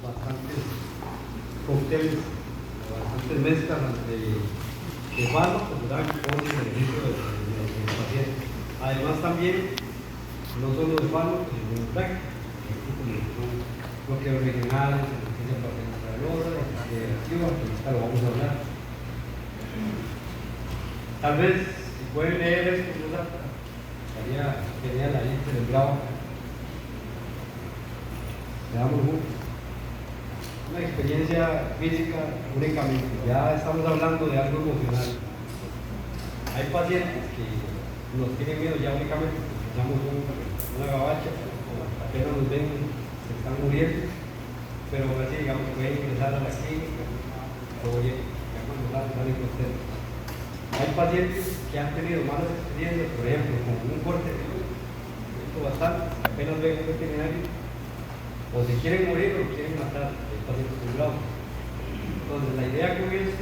bastantes cócteles, bastantes mezclas de fármacos, ¿verdad? Que ponen en beneficio del paciente. Además también, no solo de fármacos, sino de prácticas, como son bloqueos regionales, emergencia parental, de activa, que ahorita lo vamos a hablar. Tal vez, si pueden leer esto, estaría genial ahí celebrado. Veamos juntos. Una experiencia física únicamente, ya estamos hablando de algo emocional. Hay pacientes que nos tienen miedo ya únicamente porque escuchamos una gabacha, apenas nos ven, se están muriendo, pero así digamos pueden ingresar a la clínica, todo bien, ya cuando salen contentos. Hay pacientes que han tenido malas experiencias, por ejemplo, con un corte de luz, esto bastante, apenas ven un veterinario, o se quieren morir o quieren matar el paciente juzgado. Entonces, la idea con eso,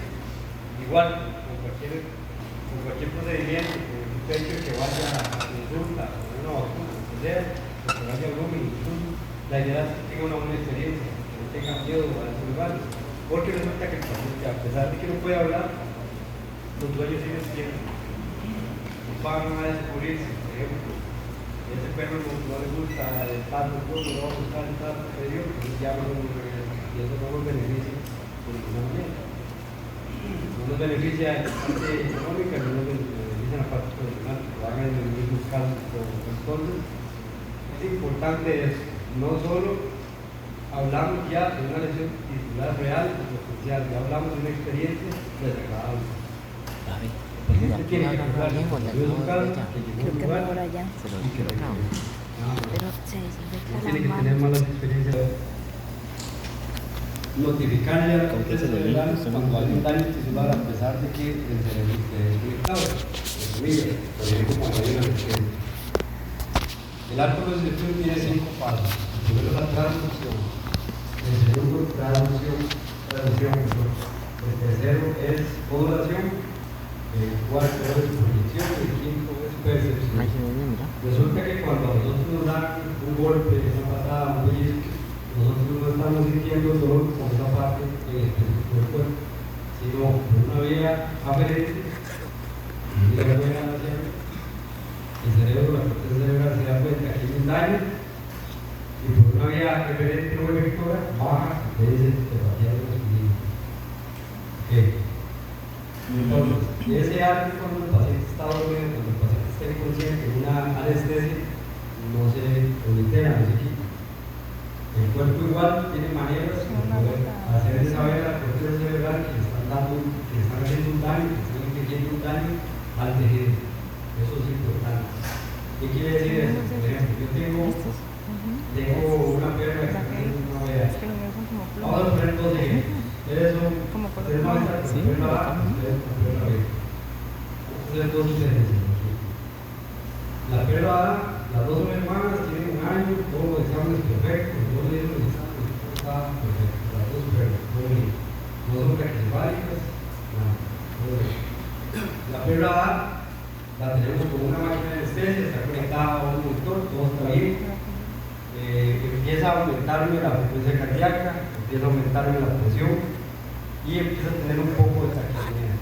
igual, con cualquier procedimiento, con un pecho que vaya a consulta, o una vacuna, o sea, que vaya a Blooming, la idea es que tenga una buena experiencia, que no tenga miedo a esos lugares. Porque resulta que el paciente, a pesar de que no puede hablar, los dueños siguen siendo. No van a descubrirse, por ejemplo. Ese perro no le gusta el trato, no va a buscar el trato que dio, pues ya no y eso no nos beneficia por ninguna manera. No nos beneficia en la parte económica, no nos beneficia en la parte profesional, que lo hagan en los mismos casos. Entonces, es importante eso. No solo hablamos ya de una lesión tisular real, potencial, ya hablamos de una experiencia desagradable. Creo que por allá. Pero se tiene que tener malas experiencias. Notificarle a la corteza cerebral cuando hay un daño tisular a pesar de que el cerebro esté conectado. Por ejemplo, cuando hay una lesión. El arco de selección tiene 5 pasos. El primero es la transducción. El segundo, traducción. El tercero es modulación. El cuarto es proyección y el quinto es percepción. Resulta que cuando nosotros nos dan un golpe, una patada, un pellizco, nosotros no estamos sintiendo dolor con esa parte en específico del cuerpo, sino por una vía aferente y la vía nasal. El cerebro, la corteza cerebral se da cuenta que hay un daño y por una vía referente no efectora baja y dice que vaya a los niños. Entonces, ese arte cuando el paciente está dormido, cuando el paciente está inconsciente, una anestesia no se oblitera, no se quita. El cuerpo igual tiene maneras de poder hacerle saber a la corteza cerebral que le están haciendo un daño, que están infligiendo un daño al tejido. Eso es importante. ¿Qué quiere decir eso? Por ejemplo, yo tengo una perra que tiene una vea. Vamos a poner dos ejemplos. Ustedes son, ustedes van a estar con la perra A, ustedes con la perra B. Ustedes dos diferencias. La perra A, las dos son hermanas, tienen un año, todos los exámenes perfectos, todos los exámenes, todo está perfecto. Las dos perras, todo bien. No son braquicefálicas, nada, todo bien. La perra A la tenemos con una máquina de anestesia, está conectada a un motor, todo está bien. Empieza a aumentarme la frecuencia cardíaca, empieza a aumentarme la presión y empieza a tener un poco de taquicardia.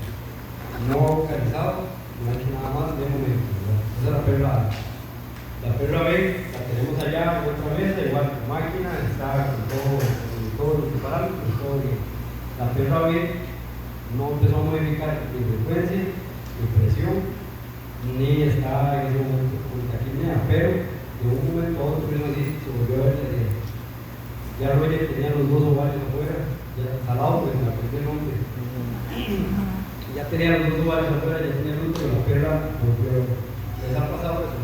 No vocalizado, no ha hecho nada más de momento. Esa es la perra A. La perra B la tenemos allá en otra mesa, igual con máquina, está con todos los parámetros, todo bien. La perra B no empezó a modificar ni frecuencia, ni presión, ni está en ese momento con taquicardia, pero de un momento a otro así se volvió a ver la idea. Ya Roger tenía los dos ovarios afuera, ya salado, pues la primer nombre. Ya tenía los dos ovarios afuera, ya tenía el útero, la perra volvió. Les ha pasado eso,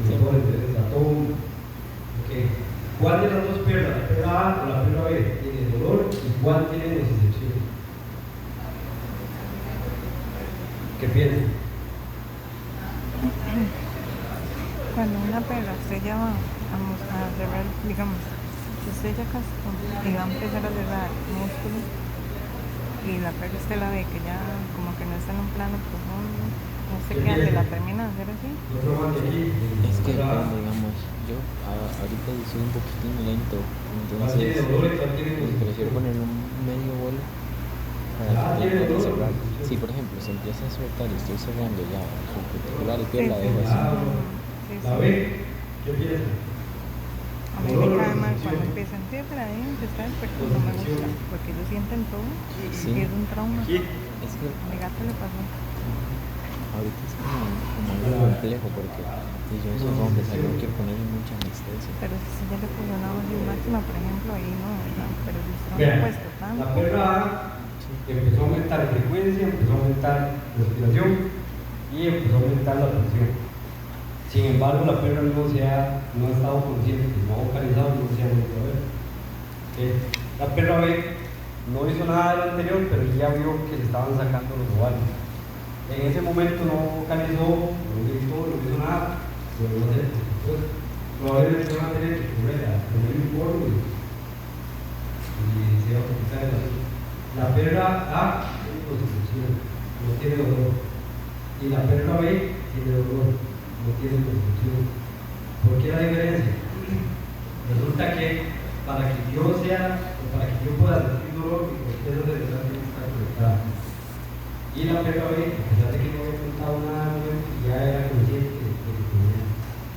mejores de desatón. ¿Cuál de las dos perras, la perra A o la perra B, tiene dolor y cuál tiene nocicepción? ¿Qué piensan? Cuando una perra usted ya va a cerrar, digamos, si usted ya casó y va a empezar a cerrar músculos y la perra usted la ve que ya como que no está en un plano profundo, No sé qué hace, la termina de hacer así. Otro más de aquí. Es que cuando digamos, yo ahorita soy un poquitín lento, Así de entonces dolor y tal tiene que prefiero poner un medio bol Ah, para que tiene pueda dolor. cerrar. Si por ejemplo se empieza a soltar y estoy cerrando ya con particular y Sí, pierda, sí. dejo así. Sí, ¿La sí. ve? ¿Qué piensa? A mí me cae mal cuando empiezan, sí, pero ahí se está despertando, no me gusta, porque ellos sienten todo Sí. y es un trauma. Aquí. Es que A mi gato le pasó. ahorita es como algo complejo porque si yo en esos hombres no quiero ponerle mucha anestesia. Pero si ya le funcionaba así máxima, por ejemplo, ahí no, ¿verdad? Pero si usted no le Vean, ha puesto tanto. la perra empezó a aumentar la frecuencia, empezó a aumentar la respiración y empezó a aumentar la presión. Sin embargo, la perra no ha estado consciente, no ha vocalizado, no se ha vuelto a ver. La perra B no hizo nada de lo anterior, pero ya vio que se estaban sacando los ovarios. En ese momento no vocalizó, no gritó, no hizo nada, pero no sé, después probablemente van a tener que poner un polvo y se va a quitar el asunto. La perra A tiene constitución, no tiene dolor. Y la perra B tiene dolor, no tiene constitución. ¿Por qué la diferencia? Resulta que para que yo pueda sentir dolor, mi corteza cerebral tiene que estar conectada. Y la perra B, a pesar de que no había contado nada, ya era consciente de que tenía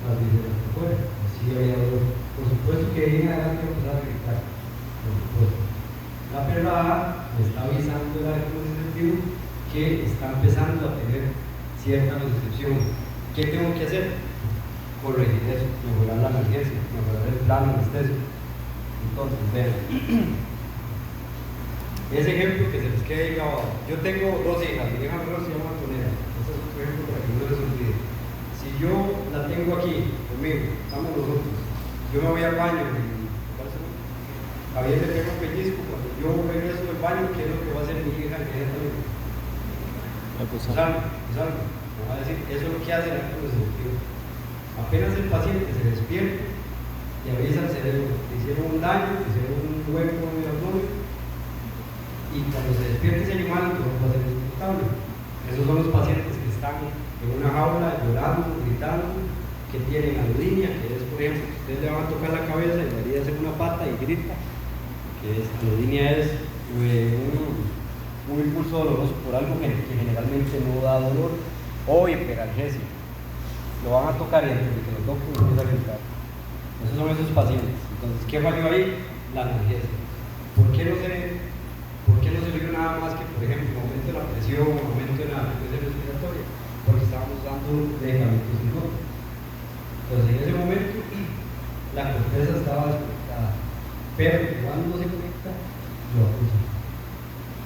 las vísceras por fuera. Así había dolor. Por supuesto que ahí en adelante iba a empezar a gritar. Por supuesto. La perra A me está avisando el área constitutivo que está empezando a tener cierta restricción. ¿Qué tengo que hacer? Corregir eso, mejorar la emergencia, mejorar el plano anestésico. Entonces, vean. Ese ejemplo que se les quede grabado. Yo tengo dos hijas, mi hija menor se llama Antonella. Ese es otro ejemplo para que no les olvide. Si yo la tengo aquí conmigo, estamos nosotros, yo me voy al baño y Javier le pega un pellizco, cuando yo regreso del baño, ¿qué es lo que va a hacer mi hija inmediatamente? Usarlo. Me va a decir, eso es lo que hace el acto receptivo. Apenas el paciente se despierta y avisa al cerebro, le hicieron un daño, le hicieron un hueco en el abdomen, y cuando se despierta ese animal no va a ser insoportable. Esos son los pacientes que están en una jaula llorando, gritando, que tienen alodinia, que es, por ejemplo, ustedes le van a tocar la cabeza y le haría hacer una pata y grita, que alodinia es un impulso doloroso por algo que generalmente no da dolor, o hiperalgesia. Lo van a tocar y antes de que lo toquen empieza a gritar. Esos son esos pacientes. Entonces, ¿qué falló ahí? La analgesia. ¿Por qué no se vio nada más que, por ejemplo, aumento de la presión, aumento de la frecuencia respiratoria? Porque estábamos dando medicamentos psicóticos. Entonces, en ese momento, la corteza estaba desconectada. Pero cuando se conecta, lo acusa.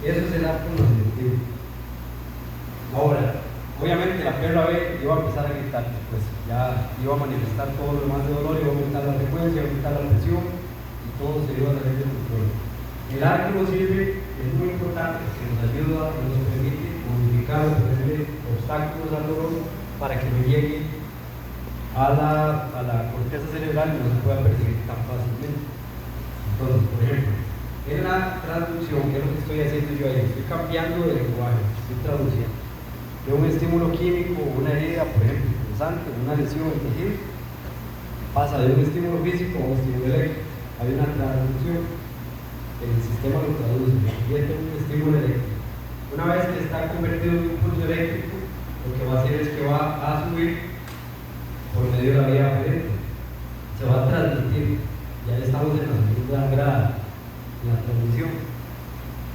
Eso es el acto receptivo. Ahora, obviamente la perra B iba a empezar a gritar después, ya iba a manifestar todo lo demás de dolor, iba a aumentar la frecuencia, iba a aumentar la presión y todo se iba a salir de control. El arco nos sirve, es muy importante, que nos ayuda, que nos permite modificar o ponerle obstáculos al dolor para que no llegue a la corteza cerebral y no se pueda percibir tan fácilmente. Entonces, por ejemplo, en la traducción, que es lo que estoy haciendo yo ahí, estoy cambiando de lenguaje, estoy traduciendo. De un estímulo químico, una herida, por ejemplo, punzante, una lesión en el tejido, pasa de un estímulo físico a un estímulo eléctrico. Hay una traducción, el sistema lo traduce, convierte en un estímulo eléctrico. Una vez que está convertido en un impulso eléctrico, lo que va a hacer es que va a subir por medio de la vía aferente, se va a transmitir. Ya estamos en la segunda grada, en la transmisión.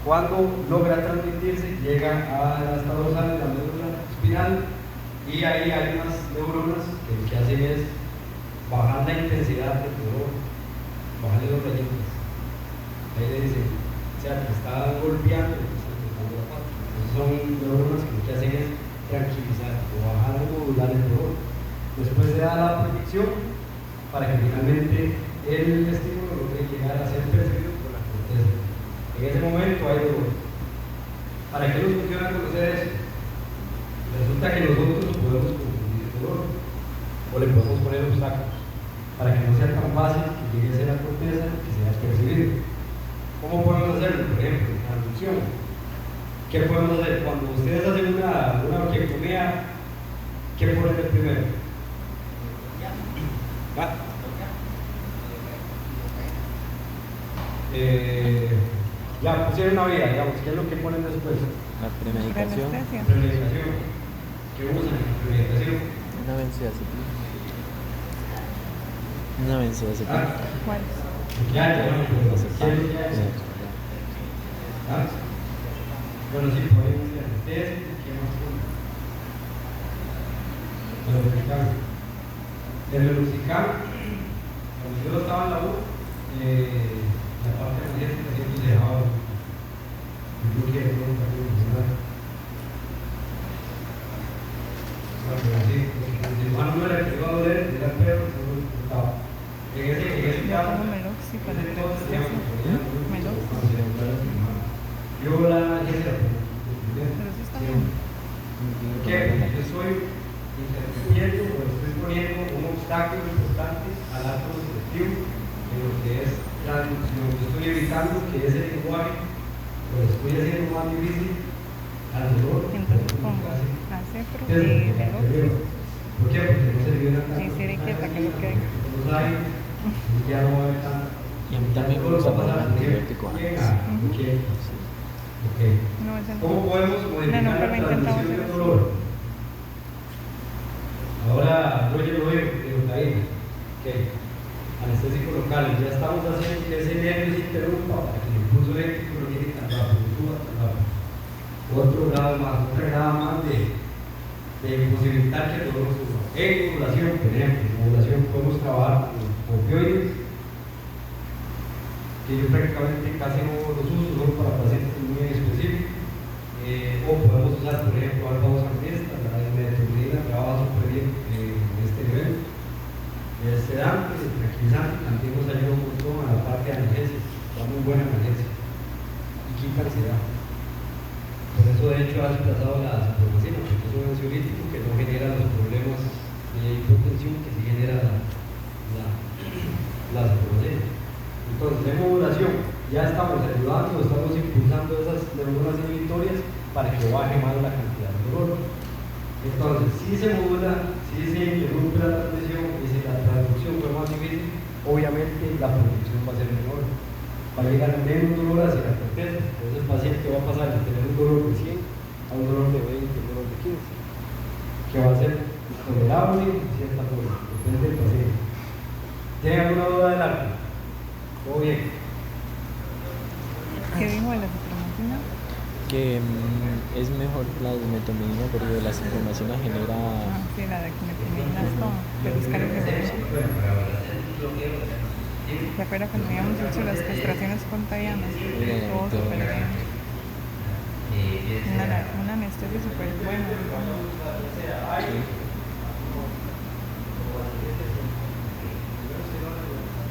Cuando logra transmitirse, llega a la asta dorsal, la médula espinal, y ahí hay unas neuronas que lo que hacen es bajar la intensidad del dolor, bajarle los rayitos. Ahí le dicen, o sea, te está golpeando, te está tocando la pata. Esas son neuronas que lo que hacen es tranquilizar o bajar o modular el dolor. Después se da la proyección para que finalmente el estímulo logre llegar a ser percibido por la corteza. En ese momento hay dolor. ¿Para qué nos funciona conocer eso? Resulta que nosotros podemos confundir el dolor o le podemos poner obstáculos para que no sea tan fácil que llegue a ser la corteza que sea percibido. ¿Cómo podemos hacerlo? Por ejemplo, traducción. ¿Qué podemos hacer? Cuando ustedes hacen una orquiectomía ¿Qué ponen de primero? ¿Ah? Ya pusieron una vía, digamos, ¿qué es lo que ponen después? La premedicación. Anestesia. Premedicación. ¿Qué usan en premedicación? Una benzodiazepina. Una benzodiazepina. ¿Ah? ¿Cuál? Ya, bueno, pues, ¿qué es lo que hacen? ¿Ah? Bueno, sí, podemos ir a anestesia, ¿qué más ponen? El meloxicam, cuando yo estaba en la U, la parte energética siempre se dejaba el bloque de todo también funcionar. Bueno, así, el cirujano no era el que iba a doler, era el perro, se lo disfrutaba. En ese Yo caso, pongo Meloxi para el entonces, anestesia. Meloxi. yo la analgesia, Pero eso está bien. ¿por qué? Porque yo estoy interrumpiendo o estoy poniendo un obstáculo importante al acto receptivo en lo que es la discusión. Yo estoy evitando que ese lenguaje lo estoy haciendo más difícil al dolor. Entonces pongo Acefro y Meloxi. ¿Por qué? Porque no se libera tanto. Y serie quieta, que es lo que hay. Los hay, ya no va a haber tanto. Y a mí también me gusta poner un antibiótico antes. Okay. No, ese no. ¿Cómo podemos modificar No, la pero intentamos transmisión del hacer dolor? Ahora, yo lo doy de cocaína. Ok. Anestésico local. Ya estamos haciendo que ese nervio se interrumpa para que el impulso eléctrico no llegue tan rápido, suba tan rápido. Otro grado más, otra grado más de posibilitar que el dolor suba. En ovulación, por ejemplo, en ovulación podemos trabajar con opioides, que yo prácticamente casi no los uso, solo para pacientes muy específicos. O podemos usar, por ejemplo, alfa-2-anista, la medetomidina trabaja súper bien en este nivel. El sedante, el tranquilizante, también nos ayuda un montón a la parte de analgesia, da muy buena analgesia y quita ansiedad. Por eso, de hecho, ha desplazado la ciprofloxacina, porque es un ansiolítico que no genera los problemas de hipotensión que sí genera la ciprofloxacina. Entonces, en modulación, ya estamos ayudando, estamos impulsando esas neuronas inhibitorias para que baje más la cantidad de dolor. Entonces, si se modula, si se interrumpe la transmisión y si la transducción fue más difícil, obviamente la producción va a ser menor. Va a llegar menos dolor hacia la corteza. Entonces, el paciente va a pasar de tener un dolor de 100 a un dolor de 20, un dolor de 15, que va a ser tolerable en cierta forma, depende del paciente. ¿Tiene alguna duda del arte? ¿Todo bien? ¿Qué dijo de la ciprofloxacina? Que es mejor la desmetomidina porque la ciprofloxacina genera. Ah, sí, la de metomidina es como de descarga. ¿Se acuerda cuando habíamos hecho las castraciones espontáneas? Todo súper bien. Una anestesia súper buena, digamos.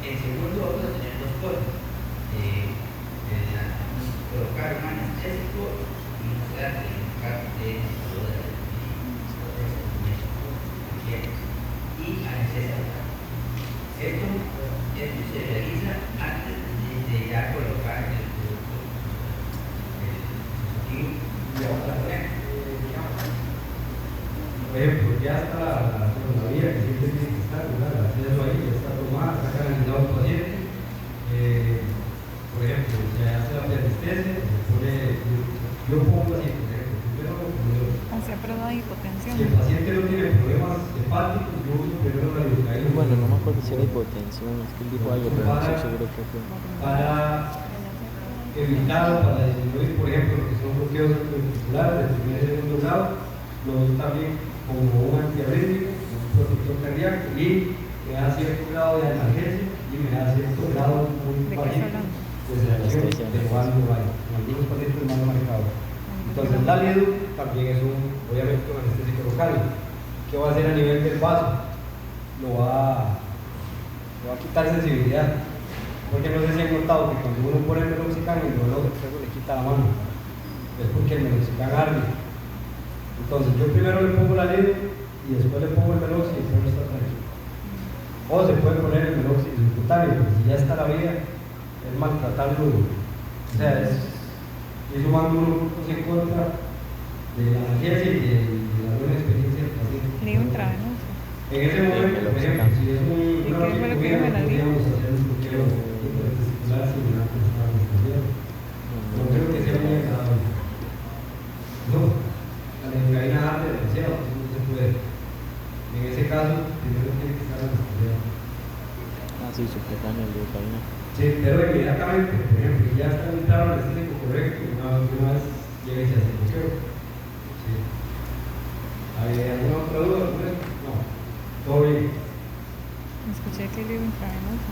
En segundo vamos a tener dos cosas. Colocar un anestésico y mostrar el lugar de dolor y anestesia local. Esto se realiza antes de ya colocar el producto y otra vez. Por ejemplo, ya está la vía que siempre tiene que estar, ¿verdad? El acceso ahí ya está tomada, está canalizado el paciente. Por ejemplo, se hace la anestesia, se pone, yo pongo así, por ejemplo, primero Hacia prueba de hipotensión. si el paciente no tiene problemas hepáticos, yo uso primero la lidocaína. Bueno, no me acuerdo si era hipotensión, es que él dijo algo, pero no estoy seguro qué fue. Para evitar o para disminuir, por ejemplo, lo que son bloqueos ventriculares de primer y segundo grado, lo uso también como un antiarrítmico, un protector cardíaco y me da cierto grado de analgesia y me da cierto grado muy ¿De qué bajito está hablando? de sedación de cuando hay, en algunos pacientes más marcados. Entonces, la lido también es obviamente un anestésico local. ¿Qué va a hacer a nivel del vaso? Lo va a quitar sensibilidad. Porque no sé si han notado que cuando uno pone el meloxicam y luego le quita la mano. Es porque el meloxicam arde. Entonces, yo primero le pongo la lido y después le pongo el meloxi y después está tranquilo. O se puede poner el meloxi subcutáneo, porque si ya está la vía, es maltratarlo. O sea, es sumando unos puntos en contra de la analgesia y de la buena experiencia del paciente. Lío intravenoso. En ese momento, por ejemplo, si es ¿Y una qué fue lo que ortopedía, me la no dio? podríamos hacer un bloqueo intertesticular sin una persona anestesiada. No creo que sea muy agradable. No, la lidocaína arde demasiado, eso no se puede. En ese caso, primero tiene que estar anestesiado. Ah, sí, subcutáneo, lidocaína. Sí, pero inmediatamente, por ejemplo, ya está en un estado anestésico correcto, una vez llega y se hace el bloqueo. Sí. ¿Hay alguna otra duda? No, todo bien. Escuché que lío intravenoso.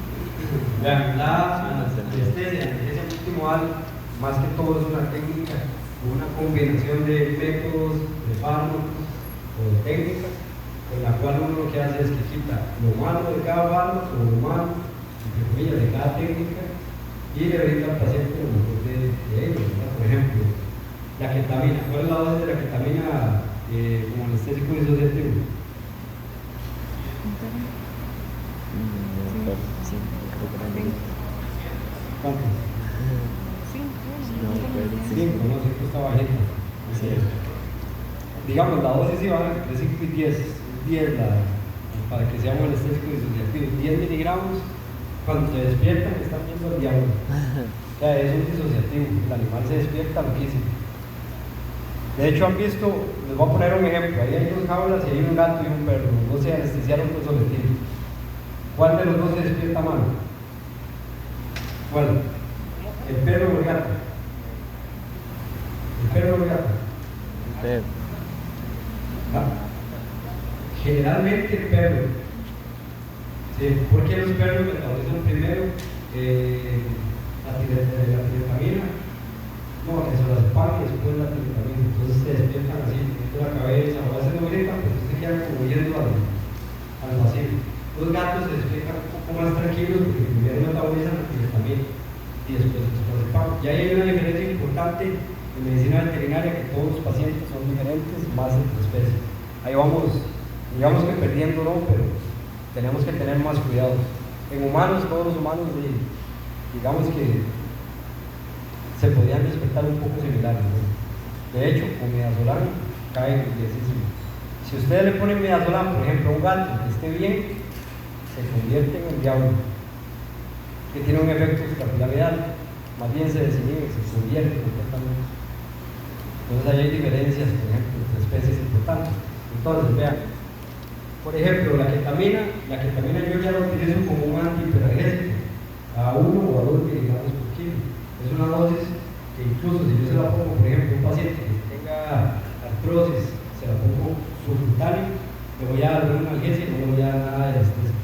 Vean, la anestesia multimodal, más que todo es una técnica, una combinación de métodos, de fármacos o de técnicas, con la cual uno lo que hace es que quita lo malo de cada fármaco, o lo malo, entre comillas, de cada técnica, y le brinda al paciente lo mejor de ellos, ¿verdad? Por ejemplo, la ketamina. ¿Cuál es la dosis de la ketamina como anestésico disociativo? Sí, creo que era bien. ¿Cuánto? No, pero sí. 5, ¿no? 5 está bajito. Sí. Digamos, la dosis sí va entre 5 y 10. 10 para que sea un anestésico disociativo. 10 miligramos, cuando se despiertan, están viendo al diablo. O sea, es un disociativo. El animal se despierta loquísimo. De hecho, han visto, les voy a poner un ejemplo. Ahí hay 2 jaulas y hay un gato y un perro. Los dos se anestesiaron con soletil. ¿Cuál de los dos se despierta mal? ¿Cuál? ¿El perro o el gato? ¿El perro o el gato? Pero, ¿Ah? Generalmente el perro. Sí, ¿por qué los perros metabolizan primero la tiretamina? No, que se las pan y después la tiretamina. Entonces se despiertan así, moviendo la cabeza, o a veces no gritan, pero se quedan como yendo al vacío. Los gatos se despiertan un poco más tranquilos porque primero metabolizan la tiretamina y después el pan. Y ahí hay una diferencia importante en medicina veterinaria, que todos los pacientes son diferentes, más entre especies. Ahí vamos, digamos que perdiéndolo, pero tenemos que tener más cuidado. En humanos, todos los humanos, digamos que se podían despertar un poco similares, ¿no? De hecho, con midazolam cae riesgísimo. Si ustedes le ponen midazolam, por ejemplo, a un gato que esté bien, se convierte en el diablo, que tiene un efecto extrapiramidal, más bien se desinhibe, se convierte completamente. Entonces ahí hay diferencias, por ejemplo, entre especies importantes. Entonces, vean, por ejemplo, la ketamina yo ya la utilizo como un antihiperalgésico, a 1 o a 2 miligramos por kilo. Es una dosis que incluso si yo se la pongo, por ejemplo, a un paciente que tenga artrosis, se la pongo subcutáneo, le voy a dar un analgesia y no le voy a dar nada de anestesia.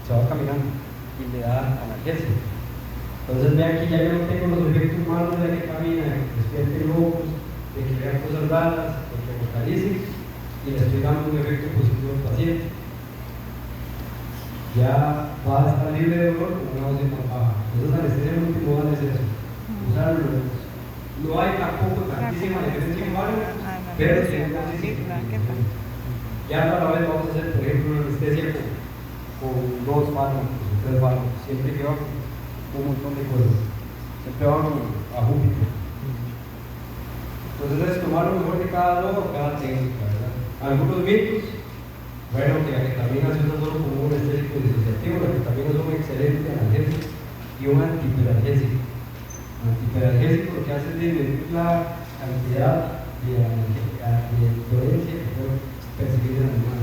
Se va caminando y le da analgesia. Entonces vean que ya yo no tengo los efectos malos de la ketamina, de que despierten locos, de que vean cosas raras, de que vocalicen, y le estoy dando un efecto positivo al paciente. Ya va a estar libre de dolor con una dosis más baja. Entonces anestesia multimodal es eso. Usarlo. No hay tampoco tantísima diferencia en válvula, pero sí hay dosis. Ya para la vez vamos a hacer, por ejemplo, una anestesia con 2 fármacos, 3 fármacos, siempre que va un montón de cosas. Siempre van a Júpiter. Entonces es tomar lo mejor de cada droga o cada técnica, ¿verdad? Algunos mitos, bueno, que la ketamina se usa solo como un anestésico disociativo, la ketamina es un excelente analgésico y un antihiperalgésico. Antihiperalgésico lo que hace es disminuir la cantidad de violencia que puede percibir el animal.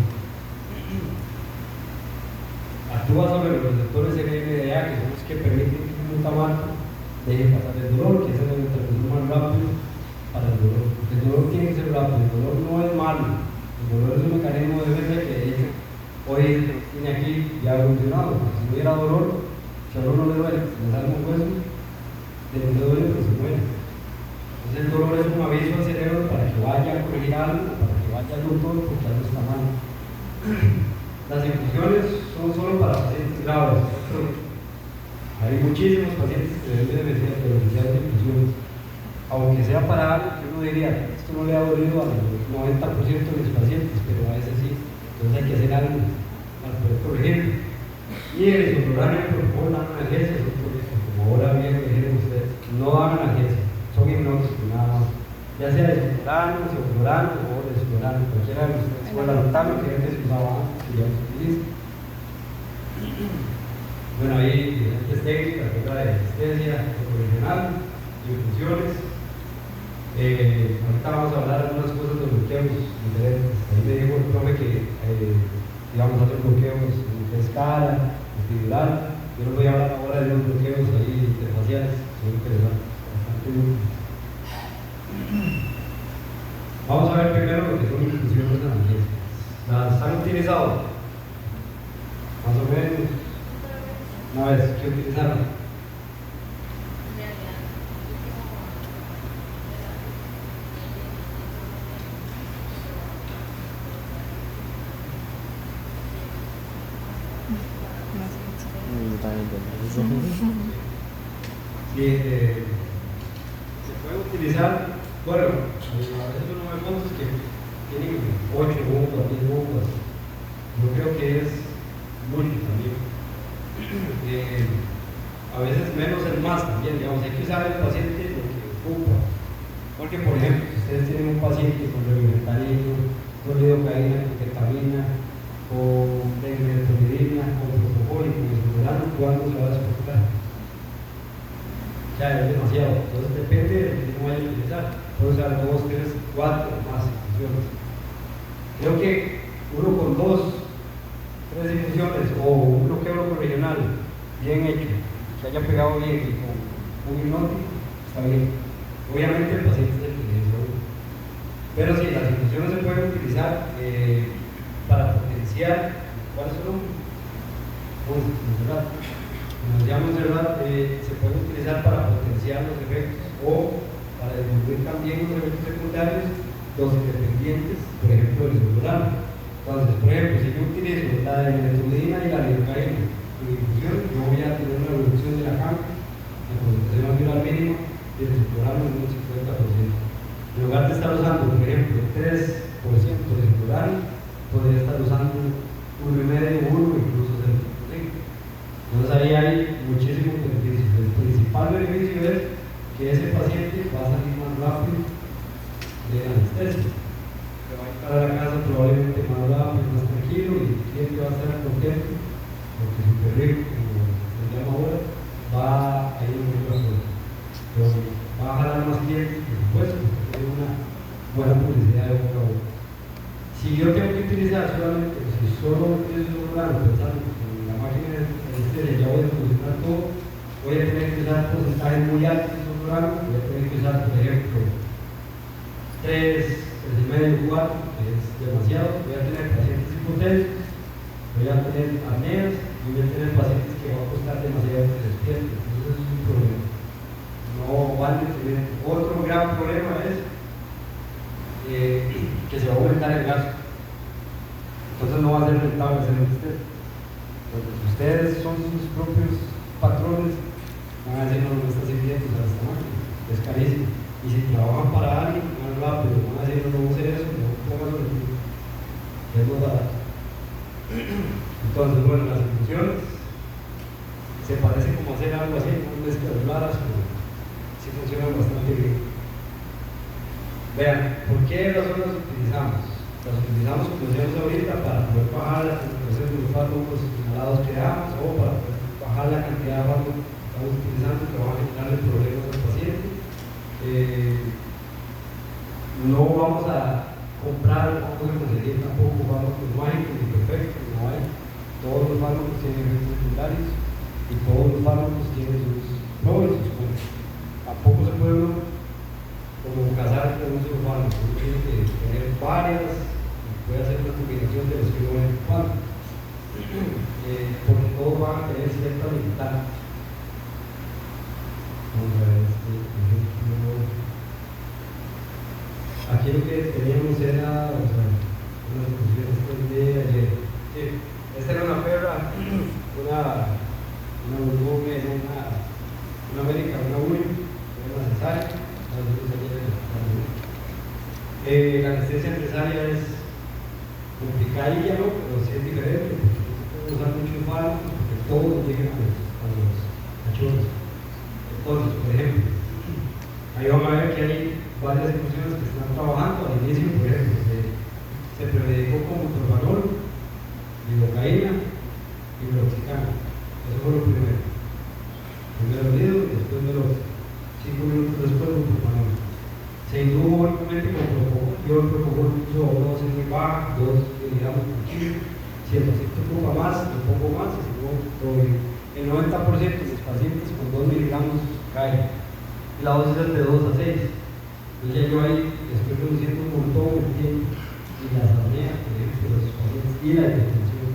Actúa sobre los receptores NMDA, que son los que permiten que un glutamato deje pasar el dolor, que es el neurotransmisor más rápido para el dolor. Porque el dolor tiene que ser rápido, el dolor no es malo, el dolor es un mecanismo de defensa que de hecho hoy tiene aquí ya evolucionado. Si no hubiera dolor, si a uno no le duele, si le sale un hueso, de no le duele, pues se muere. Entonces el dolor es un aviso al cerebro para que vaya a corregir algo, para que vaya al doctor porque algo está mal. Las infusiones son solo para pacientes graves. Hay muchísimos pacientes que deben de beneficiar de infusiones, aunque sea para algo que uno diría, esto no le ha dolido al 90% de los pacientes, pero a veces sí. Entonces hay que hacer algo para poder corregirlo. Y el isoflurano y el propofol dan analgesia, como ahora bien lo dijeron ustedes, no dan analgesia, son hipnóticos nada más. Ya sea isoflurano o desflurano, cualquiera de ustedes. o el alutano, que antes se usaba antes, que ya no se utiliza. Bueno, hay diferentes técnicas, ¿verdad? De anestesia, regional, infusiones. Ahorita vamos a hablar de algunas cosas de bloqueos diferentes. Ahí me dijo el profe que íbamos a hacer bloqueos en escala, epidural. Yo les voy a hablar ahora de los bloqueos ahí interfaciales, son interesantes, bastante útiles. Vamos a ver primero lo que son infusiones analgésicas. Las han utilizado más o menos una vez que utilizaron. Se puede utilizar, bueno, a veces uno ve fondos que tienen 8 bombas, 10 bombas. Yo creo que es mucho también. A veces menos es más también, digamos, hay que usar el paciente lo que ocupa. Porque, por ejemplo, si ustedes tienen un paciente con remibrutinib, con lidocaína, con ketamina, con dexmedetomidina, con propofol y con esmolano, ¿cuándo se va a despertar? Ya es demasiado, entonces depende de lo que uno vaya a utilizar. Puede usar 2, 3, 4 más infusiones. Creo que uno con 2, 3 infusiones o un bloqueo regional bien hecho, que haya pegado bien y con un hipnótico, está bien. Obviamente el paciente es el que dice uno. Pero sí, las infusiones se pueden utilizar para potenciar. ¿Cuáles son? Como se llama Monserrat, se puede utilizar para potenciar los efectos o para disminuir también los efectos secundarios, los independientes, por ejemplo, el celular. Entonces, por ejemplo, si yo utilizo la dexmedetomidina y la lidocaína en infusión, yo voy a tener una reducción de la CAM, la concentración angular mínima, del celular en un 50%. En lugar de estar usando, por ejemplo, 3% de celular, podría estar usando 1,5, 1, incluso 0,5. Entonces ahí hay muchísimos beneficios. El principal beneficio es que ese paciente va a salir más rápido de la anestesia. Se va a ir a la casa probablemente más rápido, más tranquilo y el cliente va a estar contento porque su perrito, como se llama ahora, va a ir muy rápido. Pero va a jalar más clientes, por supuesto, porque tiene una buena publicidad de boca a boca. Si yo tengo que utilizar solamente, si solo utilizo un plano pensando en la máquina de anestesia, ya voy a solucionar todo, voy a tener que usar porcentajes muy altos de sobrano, voy a tener que usar, por ejemplo, 3, 3,5, 4, que es demasiado, voy a tener pacientes hipotensos, voy a tener apneas y voy a tener pacientes que va a costar demasiado que se despierten. Entonces eso es un problema. No vale tener. Otro gran problema es que se va a aumentar el gasto. Entonces no va a ser rentable hacer ustedes. Entonces ustedes son sus propios patrones, van a decir no me está sirviendo a esta máquina, es carísimo. Y si trabajan para alguien, más rápido, van a decir no voy a hacer eso, no pónganlo en el es más barato. Entonces, bueno, las infusiones se parece como hacer algo así, un mezcla de varas, pero sí funcionan bastante bien. Vean, ¿por qué razón las utilizamos? Las utilizamos, como decíamos ahorita, para poder bajar la concentración de los fármacos inhalados que damos o para poder bajar la cantidad de fármacos que estamos utilizando que van a generarle problemas al paciente. No vamos a comprar, vamos a conseguir tampoco fármacos mágicos ni perfectos, no hay. Todos los fármacos tienen efectos secundarios y todos los fármacos tienen sus pros y sus contras. Tampoco se puede uno como casar con un solo fármaco, uno tiene que tener varias, puede hacer una combinación de los que uno va ocupando, porque todos van a tener cierta ventaja. Vamos a ver este ejemplo. Aquí lo que teníamos era, o sea, unas conclusiones de ayer. Sí, esta era una perra, una volumen, una américa, una uña, una cesárea. La anestesia cesárea es complicadilla, ¿no? Pero sí es diferente, porque no se puede usar muchos fármacos, porque todos llegan a los cachorros. Entonces, por ejemplo, ahí vamos a ver que hay varias infusiones que están trabajando al inicio, por ejemplo, se premedicó con propanol, lidocaína y meloxicam. Eso fue lo primero. Primero el nido y después melox. 5 minutos después el propanol. Se indujo únicamente con propofol. Yo el propofol puso dosis muy baja, 2 miligramos por kilo. Si el paciente ocupa más, un poco más, y si no, todo bien. El 90% de los pacientes con 2 miligramos caen. Y la dosis es de 2 a 6. Entonces ya yo ahí estoy reduciendo un montón el tiempo y las apneas, por ejemplo, de los pacientes y la hipertensión.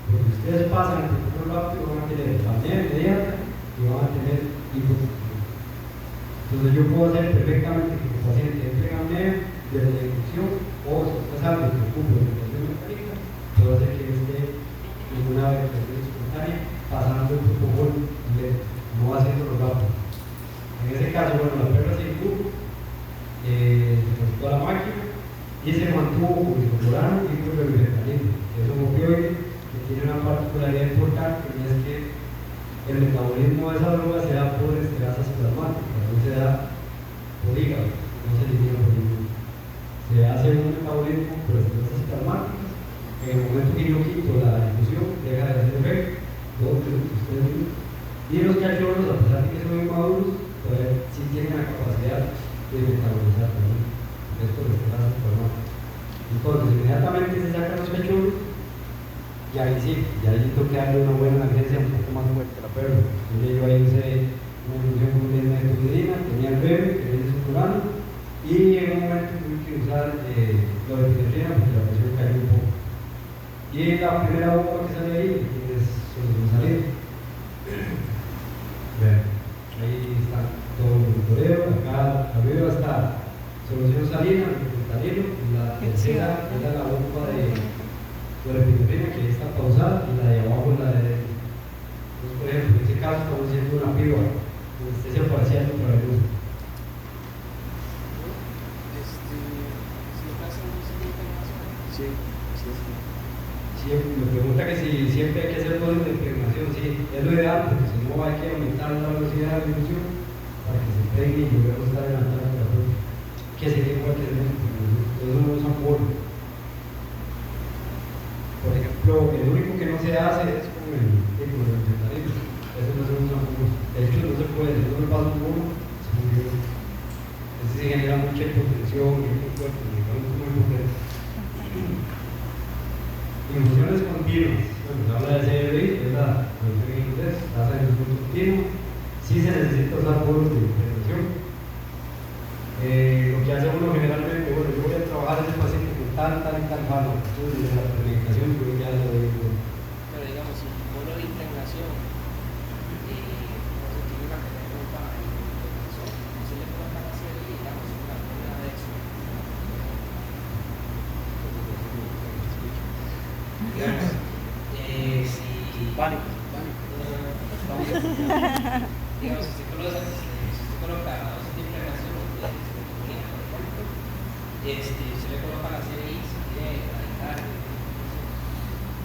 Porque si ustedes pasan el protocolo rápido, van a tener apnea inmediata y van a tener hipotensión. Entonces yo puedo hacer perfectamente que el paciente entre en apnea desde la inducción, o si usted sabe que ocupa la ventilación mecánica, puedo hacer que esté en una ventilación espontánea pasando el protocolo lento, no haciéndolo rápido. En ese caso, bueno, la perra se indujo, se conectó a la máquina y se mantuvo con isoflurano y con remifentanil, que es un opioide que tiene una particularidad importante, y es que el metabolismo de esa droga se da por esterasas plasmáticas, no se da por hígado, no se elimina por ningún. Se hace un metabolismo por esterasas plasmáticas. En el momento que yo quito la difusión, deja de hacer efecto, 2 minutos, 3 minutos. Y los cachorros, a pesar de que son inmaduros, pues sí tienen la capacidad de metabolizar también esto de esterasas plasmáticas. Entonces, inmediatamente se sacan los cachorros, y ahí sí, ya ahí tengo que darle una buena analgesia un poco más fuerte a la perra. Entonces yo ahí usé una infusión con metformina, tenía el bebé, tenía el isoflurano, y en un momento tuve que usar lo de epinefrina porque la presión cayó un poco. Y la primera bomba que sale ahí es solución salida. Vean, ahí está todo el monitoreo, acá arriba está solución salina, el y la tercera es la bomba de epinefrina que está pausada, y la de abajo es la de. Entonces, por ejemplo, en este caso estamos haciendo una piba, anestesia parcial para el uso. Siempre, me pregunta que si siempre hay que hacer dosis de impregnación, sí, es lo ideal, porque si no hay que aumentar la velocidad de la inducción para que se impregne y luego está adelantada la terapia, que sería igual que hacer impregnación. Entonces no usan polvo. Por ejemplo, el único que no se hace es con el fentanil. Eso no se usa polvo. De hecho, no se puede, si no le pasa un polvo, se murió. Entonces se genera mucha hipotensión y muy fuerte, medicamentos muy potentes. Infusiones continuas. Bueno, se habla de CRI, es la producción en inglés, tasa de infusión continua. Sí se necesita usar polvos de impregnación. Lo que hace uno generalmente, bueno, yo voy a trabajar ese paciente con tal y tal fármaco. Entonces, desde la premedicación, yo ya lo doy. Pero digamos, si un polo de impregnación no se tiene una pregunta en eso, se le puede hacer, digamos, una prueba de eso. Digamos, si Pánico. digamos, si usted coloca dosis de impregnación, se le coloca la CRI, se quiere erradicar.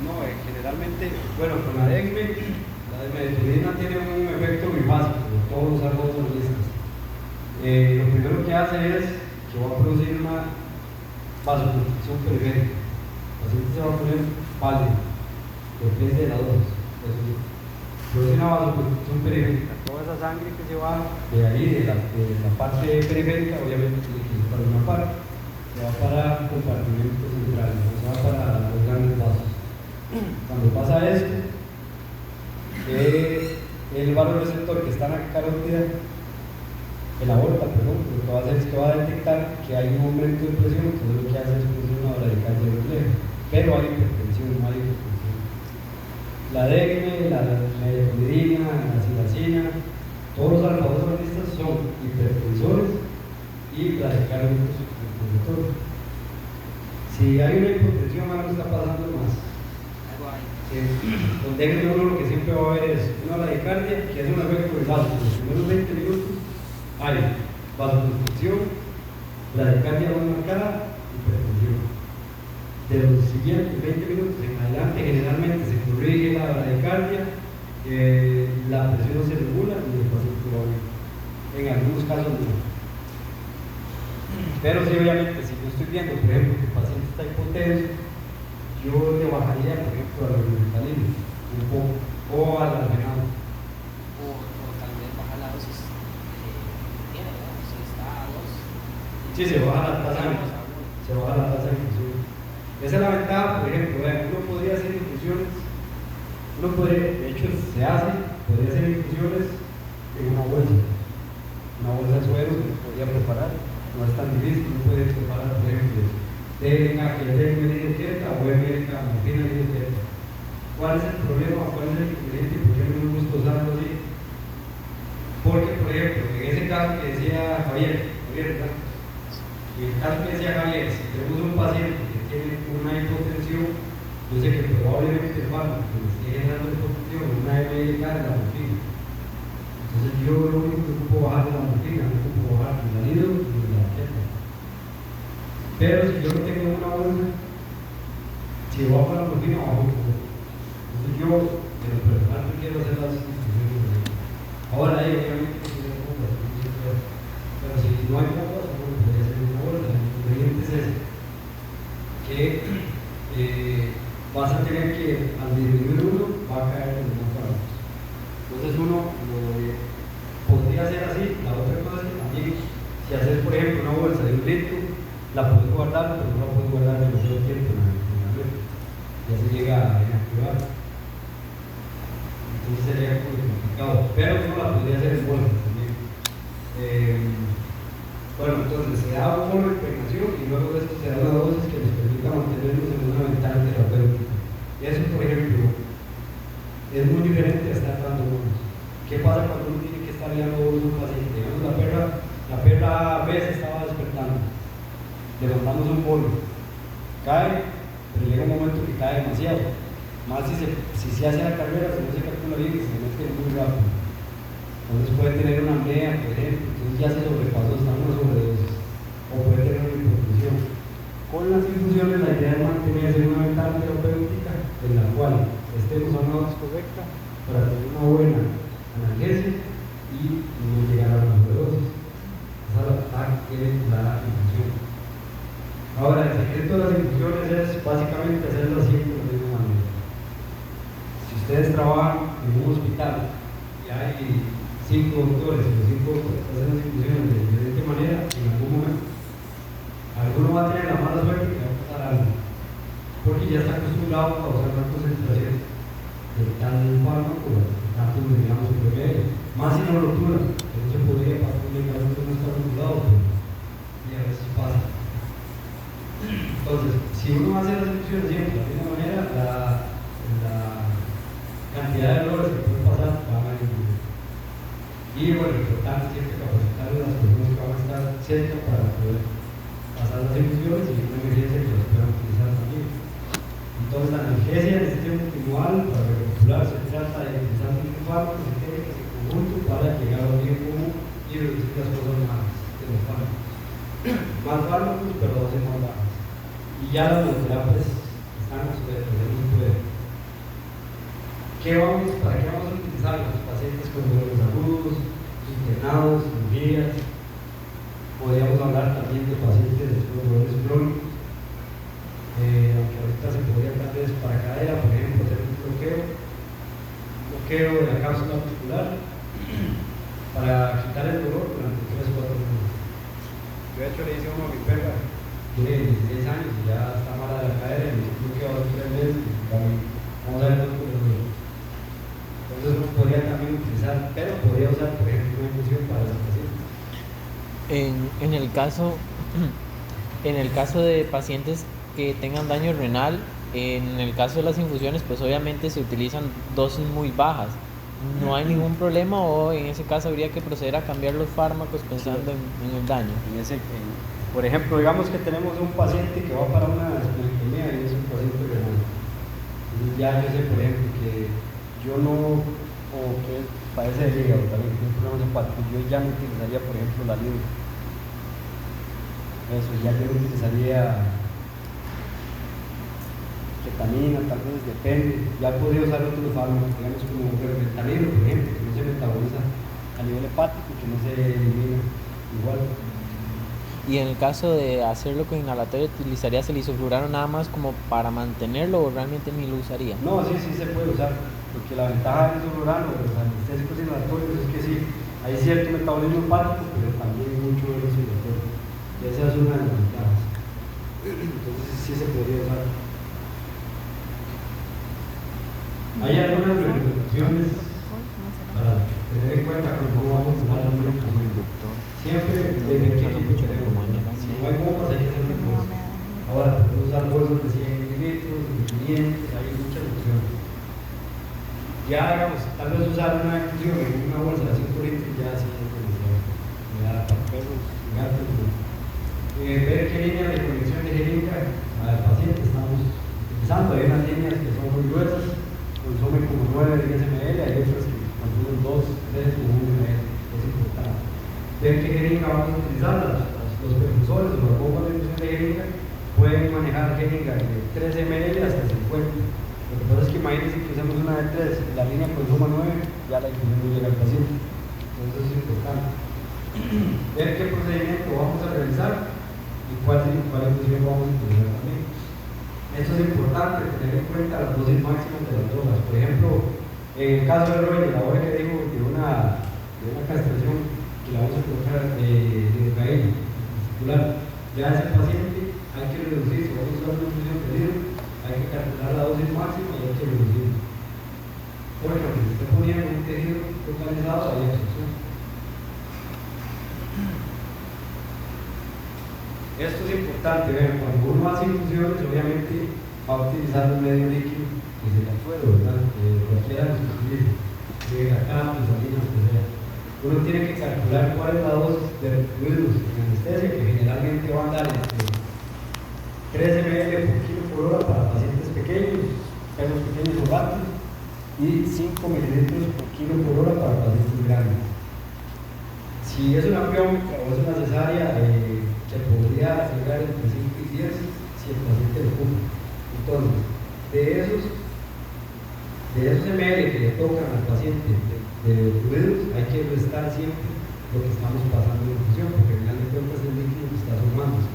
No, generalmente, bueno, con la metformina tiene un efecto bifásico, como todos los argótonistas. Lo primero que hace es que va a producir una vasoconstricción periférica. El paciente se va a poner pálido, depende de la dosis. Produce una vasoconstricción periférica. Toda esa sangre que se va de ahí, de la parte periférica, obviamente tiene que ir para una parte, se va para compartimentos centrales, no se va para los grandes vasos. Cuando pasa esto, el vasoreceptor que está en la carótida, el aorta, perdón, lo que va a hacer es que va a detectar que hay un aumento de presión, entonces lo que hace es producir una bradicardia refleja, pero hay hipertensión, no hay hipertensión. La DECME, la metformina, la silacina, todos los alfa-2 son hipertensores y bradicárnicos hipertensores. Si hay una hipotensión, algo está pasando más. Con DECME uno lo que siempre va a ver es una bradicardia, que es un efecto de vaso. En los primeros 20 minutos hay vasoconstricción, bradicardia muy marcada, hipertensión. De los siguientes 20 minutos en adelante, generalmente se corrige la bradicardia, la presión se regula y el paciente va bien. En algunos casos no. Pero sí, obviamente, si yo estoy viendo, por ejemplo, que el paciente está hipotenso, yo le bajaría, por ejemplo, a los ritalina un poco, o al albenado. O tal vez bajar la dosis que tiene, ¿no? Si está a 2. Sí, se baja la tasa de infusión. Esa es la ventaja, por ejemplo, uno podría hacer infusiones, de hecho se hace, podría hacer infusiones en una bolsa de suero que se podría preparar, no es tan difícil, uno puede preparar, por ejemplo, de meningiota o morfina meningiota. ¿Cuál es el problema? ¿Cuál es el inconveniente? ¿Por qué no me gusta usarlo así? Porque, por ejemplo, en ese caso que decía Javier, ¿verdad? En el caso que decía Javier, si tenemos un paciente que tiene una hipotensión, yo sé que probablemente el fármaco que le esté generando hipotensión es una MLK de la morfina. Entonces yo lo único que ocupo bajar de la morfina, no ocupo bajar ni la nido ni la queta. Pero si yo no tengo una bolsa, si bajo la morfina, bajo un poco. Entonces yo, de lo personal, no quiero hacer las infusiones. Ahora ahí obviamente que tiene bombas, pero si no hay bombas, no podría hacer una bolsa. El inconveniente es ese, que vas a tener que, al disminuir uno, va a caer en los fármacos. Entonces uno podría hacer así. La otra cosa es que también, si haces por ejemplo una bolsa de 1 litro, la puedes guardar, pero no la puedes guardar demasiado tiempo en la red. Ya se llega a inactivar. Entonces sería muy complicado, pero uno la podría hacer en bolsas también. Bueno, entonces se da un molo de impregnación y luego de esto se da una dosis que nos permita mantenernos en una ventana terapéutica. Eso, por ejemplo, es muy diferente a estar dando bonos. ¿Qué pasa cuando uno tiene que estar dando bonos a un paciente? Digamos, la perra a veces estaba despertando, le mandamos un bolo, cae, pero llega un momento que cae demasiado. Más si se hace la carrera, si no se calcula bien, se mete muy rápido. Entonces puede tener una apnea, por ejemplo, entonces ya se sobrepasó, está en una sobredosis. O puede tener una hipotensión. Con las infusiones la idea es mantenerse en una ventana terapéutica en la cual estemos a una dosis correcta para tener una buena analgesia y no llegar a una sobredosis. Esa es la infusión. Ahora, el secreto de las infusiones es básicamente hacerlas siempre de la misma manera. Si ustedes trabajan en un hospital y hay 5 doctores y los 5 doctores hacen las infusiones de diferente manera, en algún momento alguno va a tener la mala suerte que va a pasar algo, porque ya está acostumbrado a usar una concentración de tal fármaco, tanto digamos promedio, más sin la rotura, que no se podría pasar un medicamento que no está regulado, y a veces pasa. Entonces, si uno hace las infusiones siempre de la misma manera, la cantidad de errores que pueden pasar van a disminuir. Y bueno, lo importante es siempre capacitar a las personas que van a estar cerca para poder pasar las infusiones y una emergencia que las puedan utilizar también. Entonces, la analgesia en este tiempo continual, para recapitular, se trata de utilizar fármacos y técnicas en conjunto para llegar a un bien común y reducir las cosas malas de los fármacos. Más fármacos, pero dosis más bajas. Y ya las monoterapias están obsoletas, ya no se puede. ¿Para qué vamos a utilizar los pacientes con dolores agudos, internados, cirugías? Podríamos hablar también de pacientes con dolores crónicos, aunque ahorita se podría tal vez para cadera, por ejemplo, hacer un bloqueo de la cápsula articular para quitar el dolor durante 3 o 4 meses. Yo de hecho le hice uno a mi perra, tiene 16 años y ya está mala de la cadera y me hice un bloqueo 2 o 3 meses y vamos a ver todo el dolor. Entonces uno podría también utilizar, pero podría usar, por ejemplo, una infusión para esos pacientes. En el caso de pacientes que tengan daño renal, en el caso de las infusiones, pues obviamente se utilizan dosis muy bajas. No hay ningún problema, o en ese caso habría que proceder a cambiar los fármacos pensando en el daño. Por ejemplo, digamos que tenemos un paciente que va para una esplenectomía y es un paciente renal. Entonces ya yo sé, por ejemplo, que yo no, o que padece de hígado también, que tiene problemas hepáticos, yo ya no utilizaría, por ejemplo, la libre. Eso, ya yo no utilizaría ketamina, tal vez, depende. Ya podría usar otros fármacos, digamos como fentanilo, por ejemplo, que no se metaboliza a nivel hepático, que no se elimina igual. Y en el caso de hacerlo con inhalatorio, ¿utilizarías el isoflurano nada más como para mantenerlo o realmente ni lo usaría? No, sí, sí se puede usar, porque la ventaja del isoflurano de los anestésicos inhalatorios es que sí, hay cierto metabolismo hepático, pero también mucho de respiratorio. Y esa es una de las ventajas. Entonces sí se podría usar. Hay algunas recomendaciones para tener en cuenta cómo vamos a usar el medicamento. Siempre debe que si no hay bombas hay que hacer bolsas. Ahora podemos usar bolsas de 100 mililitros, de 500, hay muchas opciones. Ya digamos, tal vez usar una infusión en una bolsa de 5 litros ya sí es demasiado. Me da para perros, gatos. Ver qué línea de conexión de jeringa al paciente estamos utilizando. Hay unas líneas que son muy gruesas, consumen como 9 ml, hay otras que consumen 2, 3 como 1 ml. Es importante. Ver qué jeringa vamos a utilizar. Los percusores o las bombas de infusión de jeringa pueden manejar jeringas de 3 ml hasta 50. Lo que pasa es que imagínense que usamos una de 3, la línea consuma 9, ya la infusión no llega al paciente. Entonces es importante. Ver qué procedimiento vamos a realizar y cuál infusión vamos a utilizar también. Esto es importante, tener en cuenta las dosis máximas de las drogas. Por ejemplo, en el caso de Roy, la hora que digo de una castración que la vamos a colocar de cocaína muscular, ya ese paciente hay que reducir, si vamos a usar una infusión de vidrio, hay que calcular la dosis máxima y hay que reducir. Porque aunque se esté poniendo un tejido localizado, hay absorción. Esto es importante, vean, cuando uno hace infusiones, obviamente va a utilizar un medio líquido que se le suelo, ¿verdad? Cualquiera de los que utilice, gacato, salinas, lo que sea. Uno tiene que calcular cuál es la dosis de fluidos en anestesia, que generalmente van a dar 3 ml por kilo por hora para pacientes pequeños, pesos pequeños o gatos, y 5 mililitros por kilo por hora para pacientes grandes. Si es una biómica o es una cesárea, se podría llegar entre 5 y 10 si el paciente lo ocupa. Entonces, de esos ml que le tocan al paciente de fluidos, hay que restar siempre lo que estamos pasando en infusión, porque finalmente el líquido que está sumándose.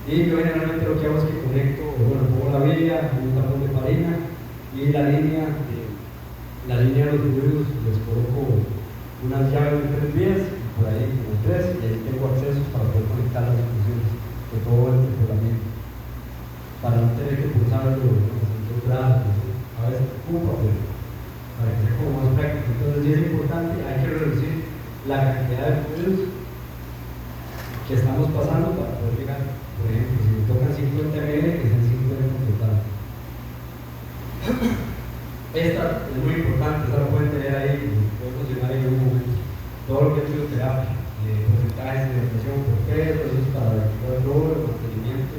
Y yo generalmente lo que hago es que conecto, pongo la vía, un tapón de farina y la línea de los fluidos, les coloco unas llaves de 3 vías, por ahí como 3, y ahí tengo accesos para poder conectar las infusiones de todo el tratamiento, para no tener que pulsarlo en los brazos, a veces ocupa, pero para que sea como más práctico. Entonces, sí es importante, hay que reducir la cantidad de fluidos que estamos pasando para poder llegar. Por ejemplo, si me tocan 50 ml, que sean 50 en total. Esta es muy importante, esta lo pueden tener ahí, puede funcionar en un momento. Todo lo que es fisioterapia, porcentajes de depresión por peso, eso es para el dolor, el mantenimiento.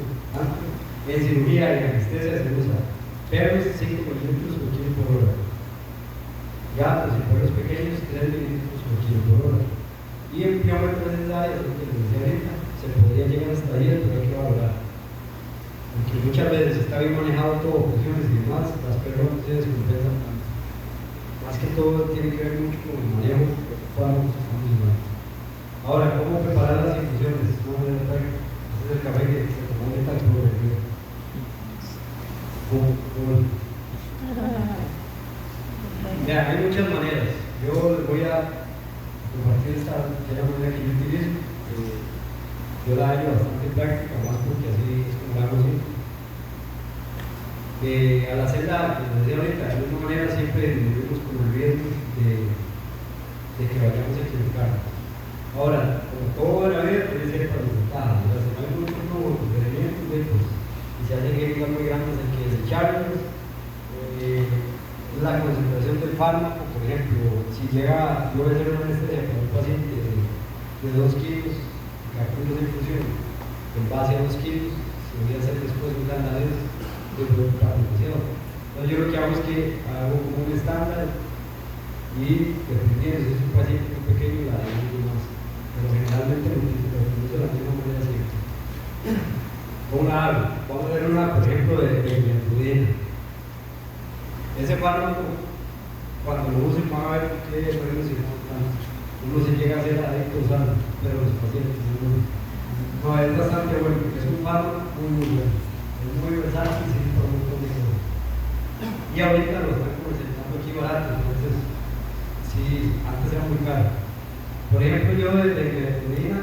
En cirugía y anestesia se usa perros 5 mililitros por kilo por hora. Gatos y perros pequeños 3 mililitros por kilo por hora. Y en piómetros necesarias, lo que les decía ahorita, se podría llegar hasta 10, pero hay que valorar. Porque muchas veces está bien manejado todo, opciones y demás, las personas se descompensan tanto. Más que todo tiene que ver mucho con el manejo de fármacos. Ahora, ¿cómo preparar las infusiones? No me da práctica. Este es el café que se tomó ahorita el progreso. Ya, hay muchas maneras. Yo les voy a compartir esta manera que yo utilizo. Yo la hallo bastante práctica, más porque así es como la hago siempre. Al hacerla, como decía ahorita, de alguna manera siempre vivimos con el riesgo de que vayamos a equivocarnos. Ahora, como todo en la vida, puede ser para los ventajas. O sea, si no hay muchos procedimientos, pues, y se hacen jeringas muy grandes, hay que desecharlos. La concentración del fármaco, por ejemplo, si llega, yo voy a hacer una anestesia para un paciente de 2 kilos, calculo de infusión, en base a 2 kilos, si voy a hacer después un andadez, yo puedo ocupar demasiado. Entonces, yo lo que hago es que hago como un estándar y dependiendo si es un paciente muy pequeño, la divido más. Pero generalmente lo utilizo de la misma manera siempre. ¿Cómo la hago? Vamos a ver una, por ejemplo, de metudina. Ese fármaco, cuando lo usen, van a ver qué buenos y no tanto. Uno se llega a ser adicto a usarlo, pero los pacientes no. No, es bastante bueno, porque es un fármaco muy bueno. Es muy versátil y sirve para un montón de cosas. Y ahorita lo están comercializando aquí barato, entonces, sí, antes era muy caro. Por ejemplo, yo desde Medina,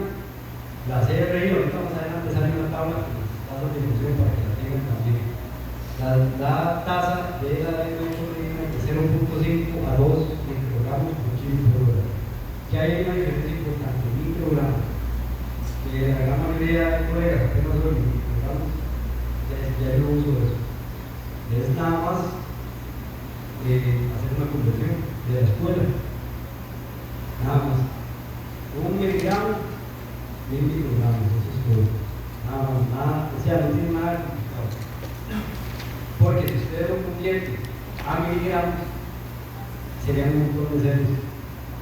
la CRI, ahorita más adelante sale una tabla con las tasas de infusión para que la tengan también. La tasa de la de de 0.5 a 2 microgramos por kilo por hora. Que hay una diferencia importante, microgramos, que la gran mayoría de colegas apenas son microgramos, ya yo uso eso. Es nada más hacer una conversión de la escuela. Nada más. 1 miligramo, 1000 microgramos, eso es todo. Nada más, nada, o sea, no tiene nada complicado. Porque si ustedes lo convierten a miligramos, serían un montón de ceros.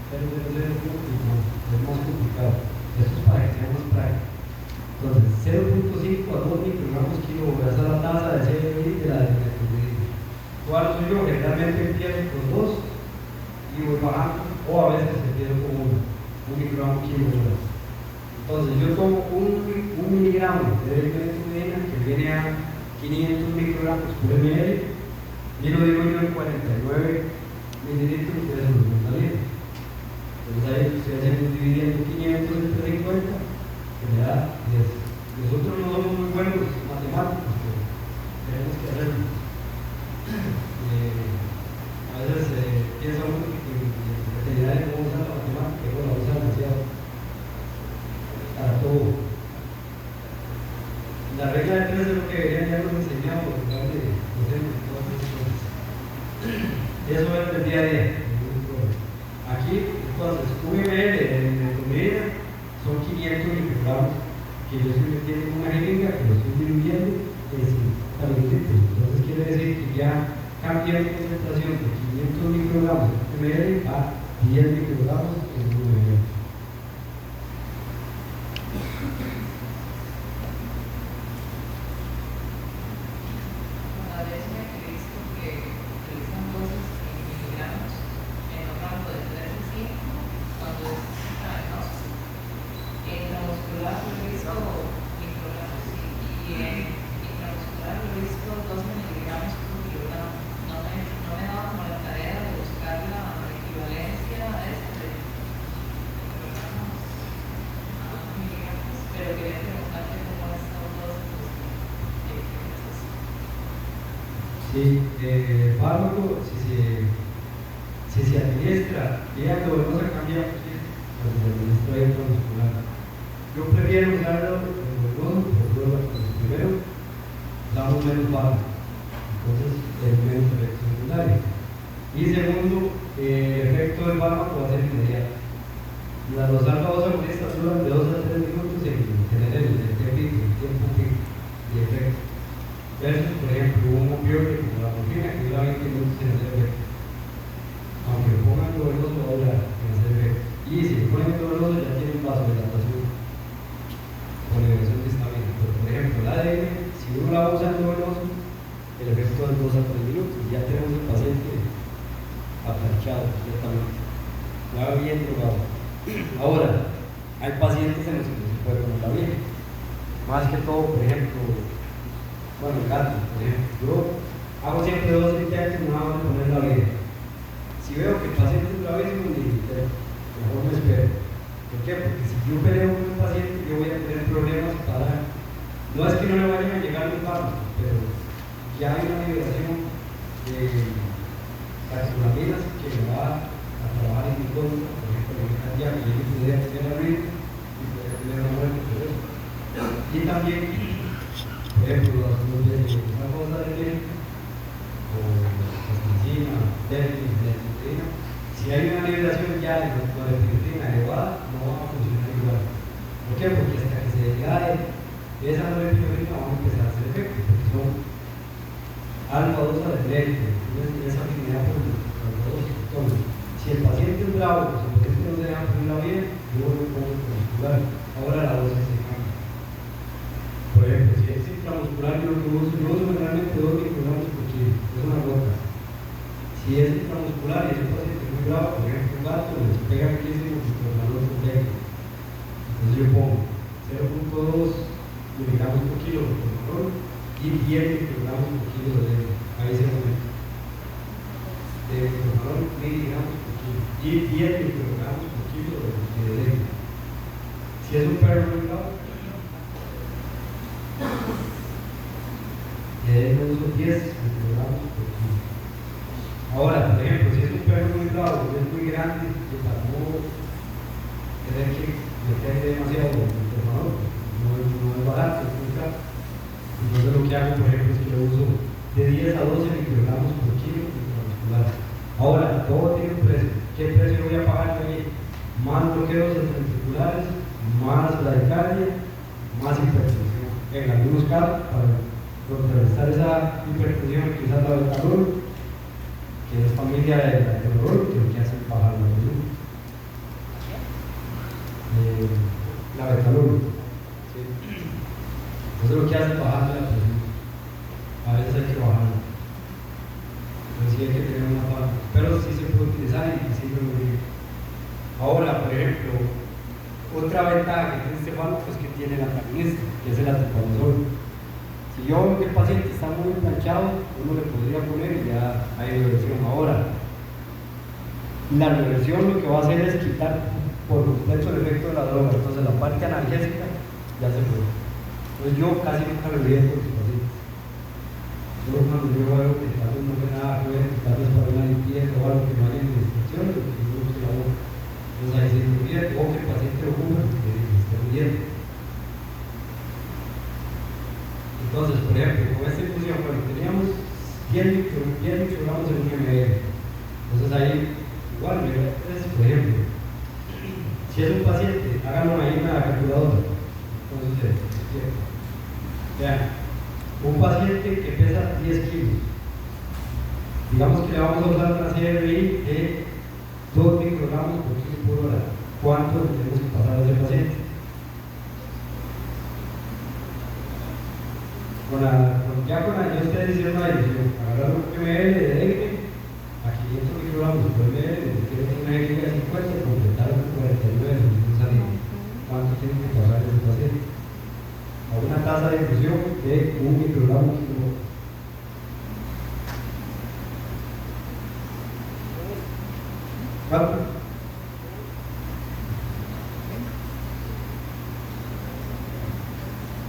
0,0 es más complicado. Esto es para que sea más práctico. Entonces, 0.5 a 2 microgramos kilo, esa es la tasa de CLI de la desmetilidad. ¿Cuál soy yo? Generalmente empiezo con 2 y voy bajando, o a veces empiezo con 1 microgramo kilo. Entonces, yo tomo 1 miligramo de desmetilidad que viene a 500 microgramos por ml y lo digo yo en 49 mililitros de eso lo litro. Entonces ahí ustedes hacen dividiendo 500 entre 50 que me da 10. Nosotros no somos muy buenos matemáticos, pero tenemos que hacerlo. A veces piensa uno que en veterinaria no usa la matemática, pero la usa demasiado para todo. La regla de 3 es lo que deberían ya nos enseñado por lugar de docentes y todas esas cosas. Eso es el día a día. Aquí, entonces, 1 ml de comida son 500 microgramos que yo estoy metiendo en una jeringa que lo estoy diluyendo en 50 mililitros. Entonces quiere decir que ya cambié mi concentración de 500 microgramos en ml a 10 microgramos en 1 ml. Sí, el fármaco, si se administra vía endovenosa, cambia cuando se administra vía intramuscular. Yo prefiero usarlo endovenoso por dos razones. Primero, usamos menos fármaco, entonces es menos efecto secundario. Y segundo, el efecto del fármaco va a ser inmediato. Los alfa-2 agonistas duran de 2 a 3 minutos en tener el tiempo de efecto. Versus, por ejemplo, un opioide como la morfina que dura 20 minutos en hacer efecto. Aunque lo pongan endovenoso, va a durar en hacer efecto. Y si lo ponen endovenoso, ya tiene un vasodilatación por elevación de estamina. Pero, por ejemplo, el ADN, si uno la usa endovenoso, el efecto es 2 a 3 minutos. Y ya tenemos el paciente atarchado completamente. Ya bien drogado. Ahora, hay pacientes en los que no se puede poner la bien. Más que todo, por ejemplo, bueno, el gato, por ejemplo, yo hago siempre 2 intentos, no hago de poner la vida. Si veo que el paciente es gravísimo, mejor me espero. ¿Por qué? Porque si yo peleo con un paciente, yo voy a tener problemas para. No es que no le vayan a llegar los fármacos, pero ya hay una liberación de taxonaminas que me va a trabajar en mi contra, por ejemplo, en el cardíaco, y yo podría tener la vida y podría tener una muerte por eso. Y también, por ejemplo, una cosa de médico, o plasticina, delfina, si hay una liberación ya de norepinefrina elevada, no va a funcionar igual. ¿Por qué? Porque hasta que se degrade esa norepinefrina va a empezar a hacer efecto, porque son alfa-2 adrenérgicos, tienen esa afinidad por los alfa-2. Entonces, si el paciente es bravo, si el paciente no se deja poner la bien, yo lo pongo intramuscular. Ahora la dosis se cambia. Por ejemplo, si es intramuscular, yo uso generalmente 2 microgramos por kilo, es una gota. Si es intramuscular y es un paciente muy bravo, por ejemplo, un gato, les pega muchísimo microgramos por kilo. Entonces yo pongo 0.2 kilo de colesterol y 10 microgramos por kilo de dengue. Ahí se pone. De colesterol, miligramos por kilo. Y 10 microgramos por kilo de dengue. Si es un perro muy bravo, le uso 10 microgramos por kilo. Ahora, por ejemplo, si es un perro muy bravo, es muy grande, que para no tener que meterle demasiado interferón, no es barato, es muy caro. Entonces lo que hago, por ejemplo, es que lo uso de 10 a 12 microgramos por kilo intramuscular. Ahora, todo tiene un precio. ¿Qué precio voy a pagar yo ahí? Más bloqueos ventriculares, más bradicardia, más hipertensión. En algunos casos, para contrarrestar esa hipertensión, quizás la betalol, que es familia de la atenolol, que lo que hace es bajar la volumen. La betalol. ¿Sí? Entonces lo que hace es bajar la presión. A veces hay que bajarla. Pero sí hay que tener una falla. Pero sí se puede utilizar y sirve muy bien. Ahora, por ejemplo, otra ventaja que tiene este fármaco es que tiene el antagonista, que es el atipanosol. Si yo veo que el paciente está muy planchado, uno le podría poner y ya hay reversión. Ahora, la reversión lo que va a hacer es quitar por completo el efecto de la droga. Entonces la parte analgésica ya se fue. Entonces yo casi nunca lo olvido con los pacientes. Yo cuando yo veo que tal vez no tiene nada que ver, que tal vez para una limpieza o algo que no haya infección, lo que yo busco la boca. Entonces ahí se olvida o que el paciente lo cubra, que esté muriendo. Entonces, por ejemplo, con esta infusión, bueno, teníamos 10 microgramos en un ml. Entonces ahí, igual, por ejemplo, si es un paciente, háganlo ahí en la calculadora. Entonces, vean, un paciente que pesa 10 kilos, digamos que le vamos a usar una CRI de 2 microgramos por kilo por hora. ¿Cuánto tenemos que pasar a ese paciente? Ya con la, yo ustedes hicieron una división, agarrar un ml de dengue a 500 microgramos por ml, tiene una dengue de 50 y completar con 49 de salida. ¿Cuánto tiene que pasar ese paciente? A una tasa de infusión de 1 microgramo por kilo. ¿Cuánto?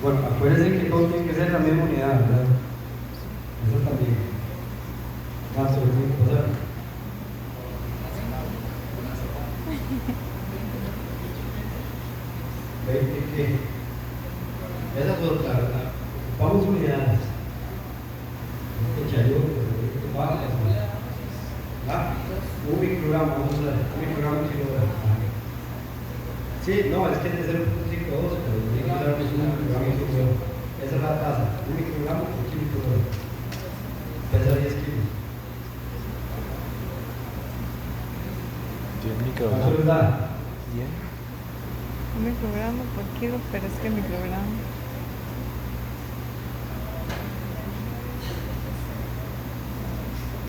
Bueno, acuérdense que todo tiene que ser la misma unidad, ¿verdad? Eso también. ¿Cuánto le tiene que pasar? ¿Qué? Esa es otra, ¿verdad? Vamos unidades. Un microgramo, vamos a ver, un microgramo kilogramo. Sí, no, es que es 0.52, pero tiene que usar un microgramo kilogramo. Esa es la tasa, un microgramo por kilo por hora. Pesa 10 kilos. 10 ¿Cuánto les microgramos. da? 10. Un microgramo por kilo, pero es que microgramo.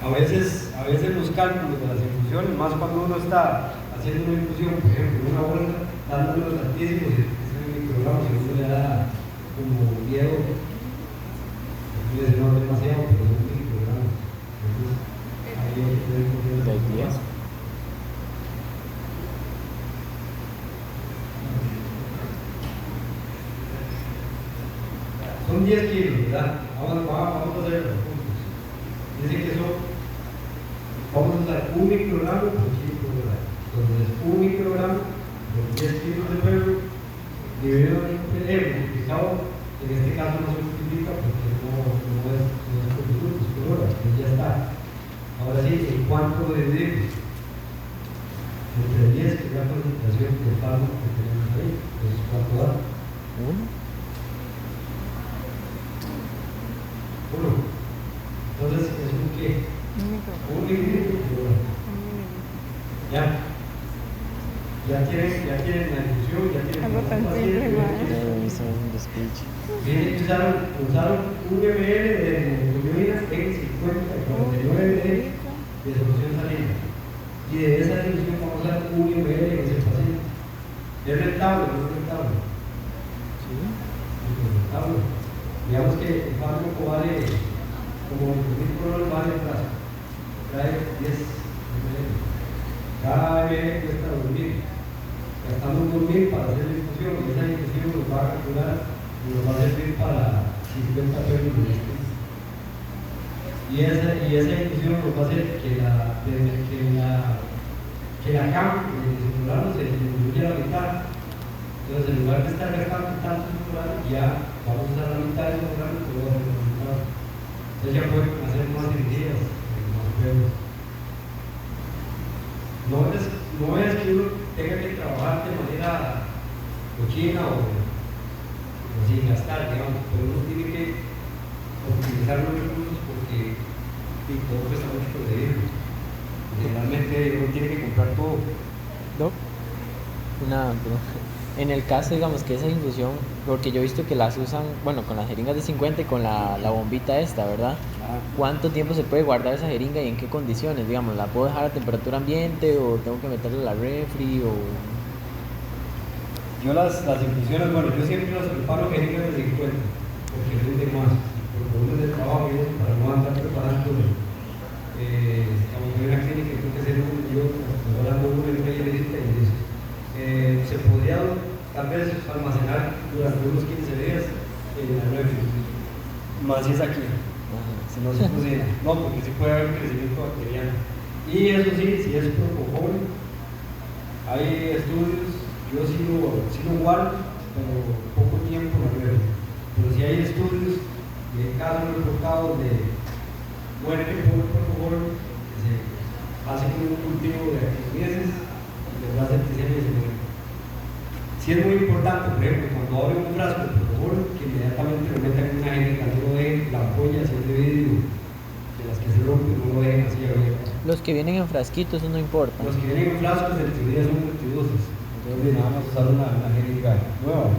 A veces los cálculos de las infusiones, más cuando uno está haciendo una infusión, por ejemplo, en una bolsa, dándole los altísimos, y es microgramos, y uno le da como miedo, y dice, no, demasiado, pero es un microgramo. Entonces, ahí hay que tener confianza. ¿De 10? Son 10 kilos, ¿verdad? Vamos a hacerlo juntos. Dice que son, vamos a usar 1 microgramo por kilo por hora. Entonces, 1 microgramo por 10 kilos de perro, dividido multiplicado, en este caso no se multiplica porque no es por minutos por hora, entonces ya está. Ahora sí, ¿en cuánto lo dividimos? Entre 10, que es la concentración del fármaco que tenemos ahí. Entonces, ¿cuánto da? 1. 1. Entonces, ¿es un qué? Un microgramo. 1 mililitro por hora. Ya. Ya tienen la infusión, ya tienen Algo tan paciente, simple, ya ¿no? tienen- Eso es un speech. Miren que usaron 1 ml de hemoglobina en 50 y 49 de solución salina. Y de esa solución vamos a usar 1 ml en ese paciente. ¿Es rentable o no es rentable? Sí. Es rentable. Digamos que el fármaco vale como 20.000 colones, vale el frasco. Trae 10 ml. Cada ml cuesta 2.000. Gastamos 2.000 para hacer la infusión y esa infusión nos va a calcular y nos va a servir para 50 pesos de este. Y esa infusión nos va a hacer que la cama de celular se disminuye a la mitad. Entonces, en lugar de estar gastando tanto celular, ya vamos a usar la mitad del celular y todo va a ser resultado. Entonces, ya pueden hacer más cirugías, más pruebas. No es que uno tenga que trabajar de manera cochina o sin gastar, digamos, pero uno tiene que optimizar los recursos porque todo cuesta mucho conseguirlo. Generalmente uno tiene que comprar todo. Doc, en el caso, digamos, que esa infusión, porque yo he visto que las usan, bueno, con las jeringas de 50 y con la bombita esta, ¿verdad? ¿Cuánto tiempo se puede guardar esa jeringa y en qué condiciones? Digamos, ¿la puedo dejar a temperatura ambiente o tengo que meterla a la refri o...? Yo las infusiones, bueno, yo siempre las preparo jeringas de 50 porque rinde más, por volumen de trabajo y eso, para no andar preparando. Estamos en una clínica y tengo que hacer yo hablando de un medicina y eso. Se podría tal vez almacenar durante unos 15 días en la refri, más si es aquí. Si no se cocina, no, porque sí puede haber un crecimiento bacteriano. Y eso sí, si es propofol, hay estudios, yo sí lo guardo, pero poco tiempo lo veo. Pero si hay estudios de casos reportados de muerte por propofol, que se hace con un cultivo de 15 meses y les da septicemia y se muere. Sí es muy importante, por ejemplo, cuando abren un frasco de propofol, que inmediatamente lo metan en una jeringa, no lo dejen la ampolla así de vidrio, de las que se rompen, no lo dejen así abierto. Los que vienen en frasquitos, eso no importa. Los que vienen en frascos en teoría son multiusos, entonces nada más usar una jeringa nueva,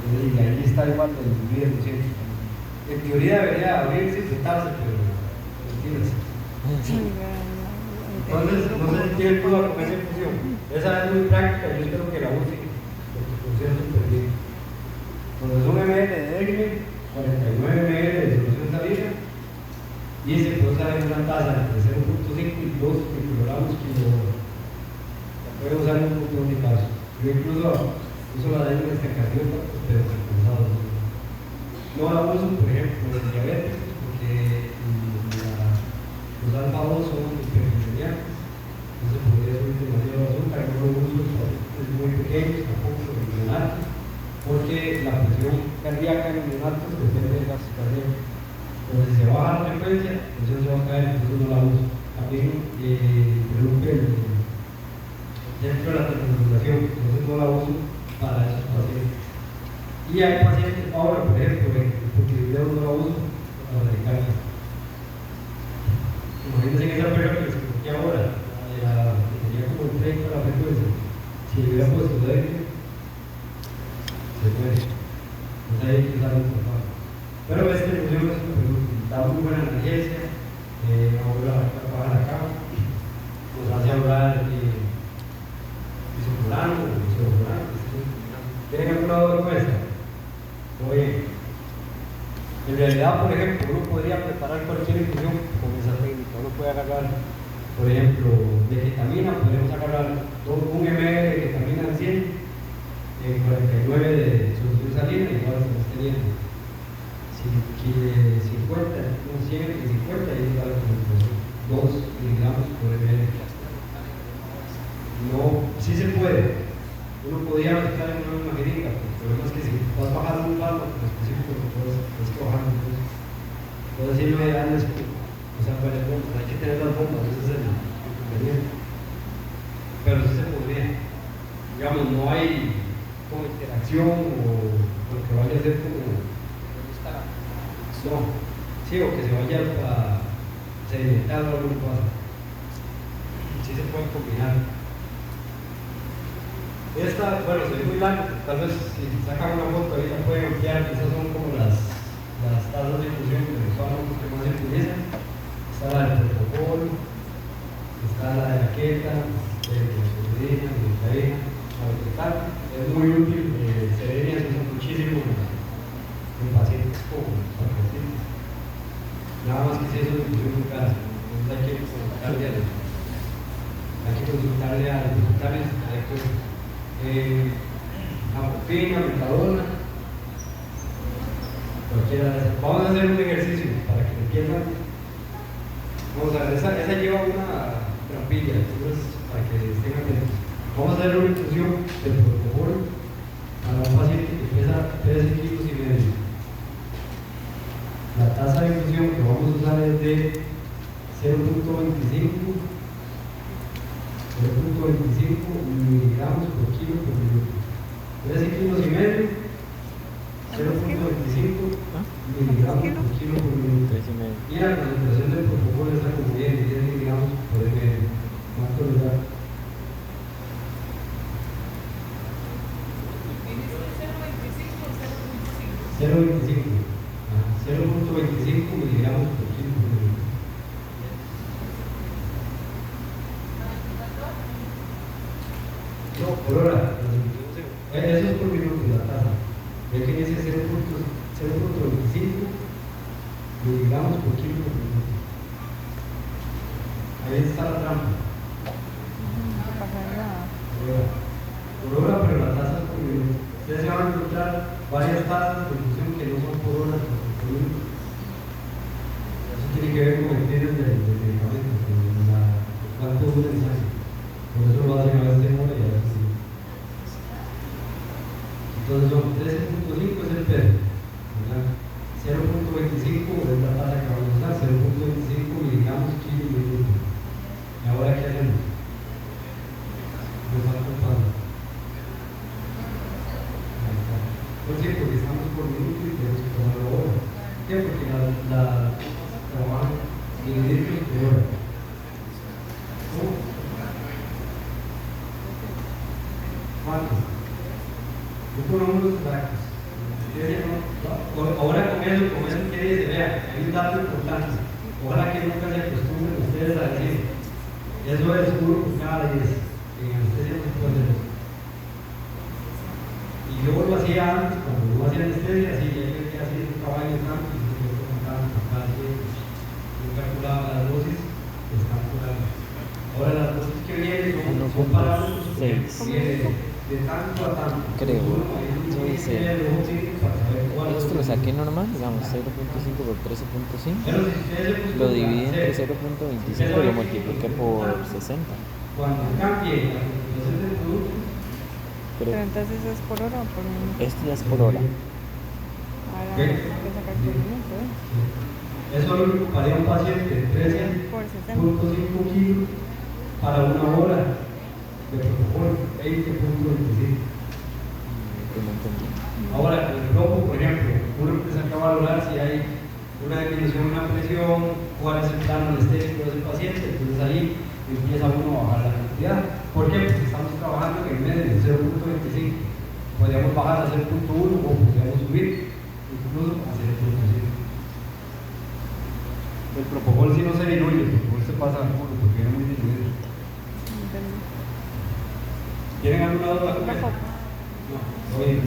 y ahí está igual del 10%. En teoría debería abrirse y flotarse, pero mentiras. Entonces, no sé si tienen duda con esa infusión. Esa es muy práctica, yo espero que la usen, porque funciona súper bien. Entonces, 1 ml de Degme, 49 ml de solución salina, y se puede usar en una taza entre 0.5 y 2 microgramos kilo. La puede usar en un montón de casos. Yo incluso uso la Degme estacardiota, pero compensados. No la uso, por ejemplo, en diabetes, porque los alfa-2 son hiperglicemiantes. Entonces podría subir demasiado azúcar, no lo uso, es muy pequeño, tampoco lo neonatos, porque la presión cardíaca en los neonatos depende del gasto cardíaco. Entonces si se baja la frecuencia, la presión se va a caer, entonces no la uso. También interrumpe el centro de la termodulación, entonces no la uso para esos pacientes. Y hay pacientes, ahora por ejemplo, porque yo no la uso para la dedicarse. Imagínense que esa persona que se bloquea ahora, tenía como el 30 la frecuencia, si le hubiera puesto débil, se puede. Entonces hay que usar un papá. Pero esta infusión da muy buena analgesia, baja la cama, nos hace hablar isoflurano o isoflurano. ¿Tienen algún lado de cuesta? Oye, en realidad, por ejemplo, uno podría preparar cualquier infusión con esa técnica. Uno puede agarrar, por ejemplo, de ketamina, podemos agarrar un ml de ketamina al 100, 49 de solución salina, igual se nos teniendo. Si 50, un 100 y 50, ahí igual como 2 miligramos por ml. No, sí se puede. Uno podría mezclar en una jeringa, pero el problema es que si vas bajando un fármaco específico, tienes que bajar. Entonces, sí, lo ideal es usar varias bombas. Hay que tener las bombas, ese es el inconveniente. Pero sí se podría. Digamos, no hay como interacción o que vaya a ser como. No, sí, o que se vaya a sedimentar o algo pasa. Sí se pueden combinar. Esta, bueno, se ve muy larga, tal vez si sacan una foto ahí la pueden ampliar, esas son como las tazas de infusión de los fármacos que más se utilizan. Está la de propofol, está la de la queta, de la de la es muy útil, Serenia se usa muchísimo en pacientes con pacientes. Nada más que si eso es infusión en casa, entonces hay que consultarle a los hospitales, a morfina, metadona, cualquiera de esas. Vamos a hacer un ejercicio para que entiendan. Vamos a ver, esa lleva una trampilla, entonces para que estén atentos. Vamos a hacer una infusión del propofol para un paciente que pesa 13 kilos y medio. La tasa de infusión que vamos a usar es de 0.25 miligramos por kilo por minuto. 13 kilos y medio, 0.25 miligramos por kilo por minuto. Y la concentración del propofol está como 10 miligramos por ml. ¿Cuánto les da? 0.25 miligramos por kilo por minuto. No, por hora. Eso es por minuto la tasa. Ve que dice 0.25 miligramos por kilo por minuto. Ahí está la trampa. Por hora, pero la tasa es por minuto. Ustedes se van a encontrar varias tasas de infusión que no son por hora, sino por minuto. Eso tiene que ver con el medio del medicamento, con cuánto dura el ensayo. Por eso lo hacen a veces en hora y a veces sí. Entonces son 13.5 es el peso, ¿verdad? 0.25 es la tasa que vamos a usar, 0.25 miligramos kilo minuto. ¿Y ahora qué hacemos? Nos va contando. Por cierto, porque estamos por minuto y tenemos que tomar la hora. ¿Por qué? Porque trabajan mililitros de hora. ¿Cómo? ¿Cuántos? Yo conozco los datos. Ahora con eso quiere decir, vea, hay un dato importante. Ojalá que nunca se acostumbren ustedes a decir, eso es seguro por cada 10. En anestesia no se puede hacer eso. Y yo lo hacía antes, cuando yo hacía anestesia, así, ya que hacía un caballo de campo, y yo contaba por cada 10. Yo calculaba las dosis que están por ahí. Ahora las dosis que vienen son parámetros de tanto a tanto. Creo. Sí, Sí. Esto lo saqué normal, digamos 0.5 por 13.5. Lo dividí entre 0.25 y lo multipliqué por 60. Cuando cambie la concentración del producto, Pero entonces es por hora o por minuto. Esto ya es por hora. Ahora hay que sacar por minuto, ¿eh? eso lo ocuparía un paciente de 13.5 Por 60. kilos para una hora de propofol, 20.25. Que no entendí. Ahora, con el loco, por ejemplo, uno empieza a valorar si hay una disminución en la presión, cuál es el plano anestésico de ese paciente, entonces ahí empieza uno a bajar la cantidad. ¿Por qué? Porque estamos trabajando en el medio de 0.25. Podríamos bajar a 0.1 o podríamos subir incluso a 0.5. El propofol si no se diluye, el propofol se pasa al culo porque viene muy diluido. Entendí. ¿Tienen alguna duda con Una eso? copa. No, oye.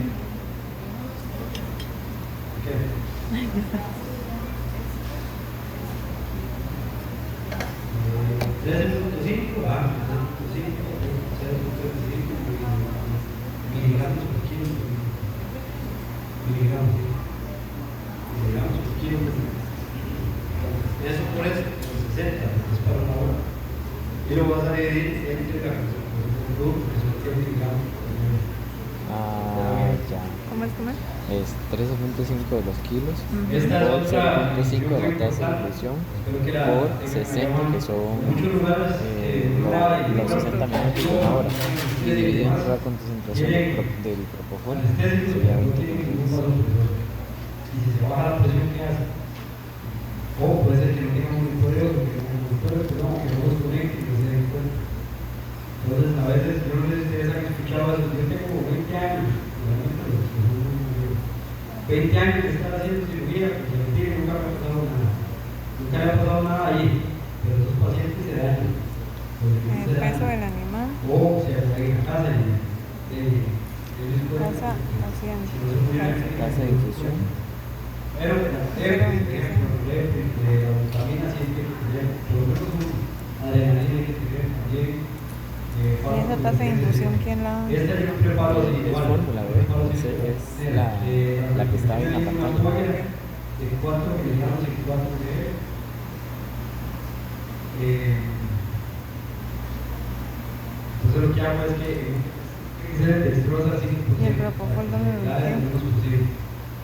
¿Qué? 13.5, 0.25 miligramos por kilo por minuto. Miligramos por kilo por minuto. Eso por eso, por 60, porque es para una hora. Y lo vas a dividir entre la concentración del producto, que son 100 miligramos por minuto. Ya. ¿Cómo es comer? Es 13.5 de los kilos Esta es por otra 0.5 de la tasa de inclusión por 60, que son los 60 minutos de una hora. Y dividido entre la concentración del propofol sería 20 minutos. Y si se baja la presión, ¿qué hace? O puede ser que no tenga monitoreo, que no los conecte y no se den cuenta. Entonces, a veces, yo no sé si ustedes han escuchado eso, yo tengo 20 años, 20 años de estar haciendo cirugía, porque nunca me ha pasado nada. Nunca me ha pasado nada ahí, pero esos pacientes se dañan. El peso del animal. O se en casa y ellos pueden. Casa, hacían. Si no se pudieran Tasa de infusión. Pero la Tepris, por ejemplo, la vitamina sí hay que tener, por lo menos un adrenalina hay que tener también. ¿Y esa tasa de infusión quién la...? Este es un preparo Es igual. fórmula, ¿ve? Es la que está en la pantalla. De 4 miligramos y 4 ml. Entonces lo que hago es que se destroza así. ¿Y el propofol dónde lo tiene?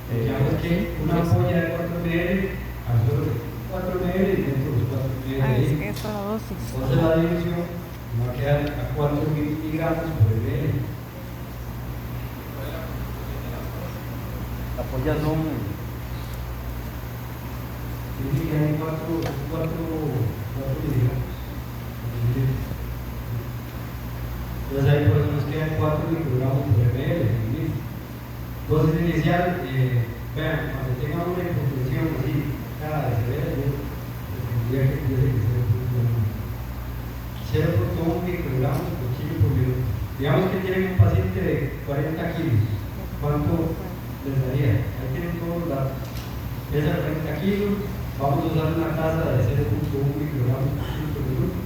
Lo que hago es que una ampolla de 4 ml absorbe 4 ml y dentro de los 4 ml. Ah, es que esta es la dosis. Entonces la división va a quedar a 4 miligramos por ml. La ampolla son. Dice que hay 4 miligramos. Entonces ahí por eso nos quedan 4 microgramos por ml. Dosis inicial, vean, cuando tenga una hipotensión así, cara de severa, yo tendría que decir que 0.1 microgramos por kilo por minuto. Digamos que tienen un paciente de 40 kilos. ¿Cuánto les daría? Ahí tienen todos los datos. Pesa 40 kilos, vamos a usar una tasa de 0.1 microgramos por kilo por minuto.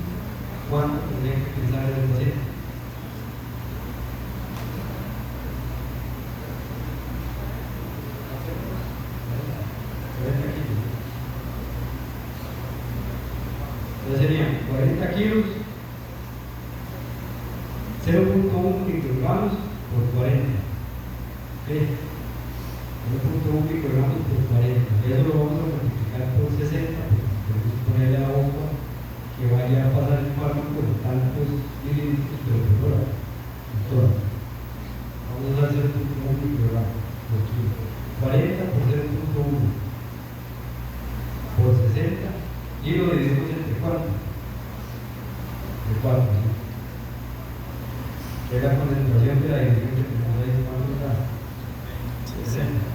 ¿Cuánto tendría que pensar el paciente? Entonces serían 40 kilos, 0.1 microgramos por 40. ¿Okay? 0.1 microgramos por 40. Eso lo vamos a multiplicar por 60, porque podemos ponerle a la bomba que vaya a pasar el fármaco de tantos mililitros por hora. Vamos a usar 0.1 microgramos por kilo. 40 por 0.1 por 60 y lo dividimos entre 4. De 4, ¿sí? Que es la concentración de la división que tenemos ahí. ¿Cuánto da? 60.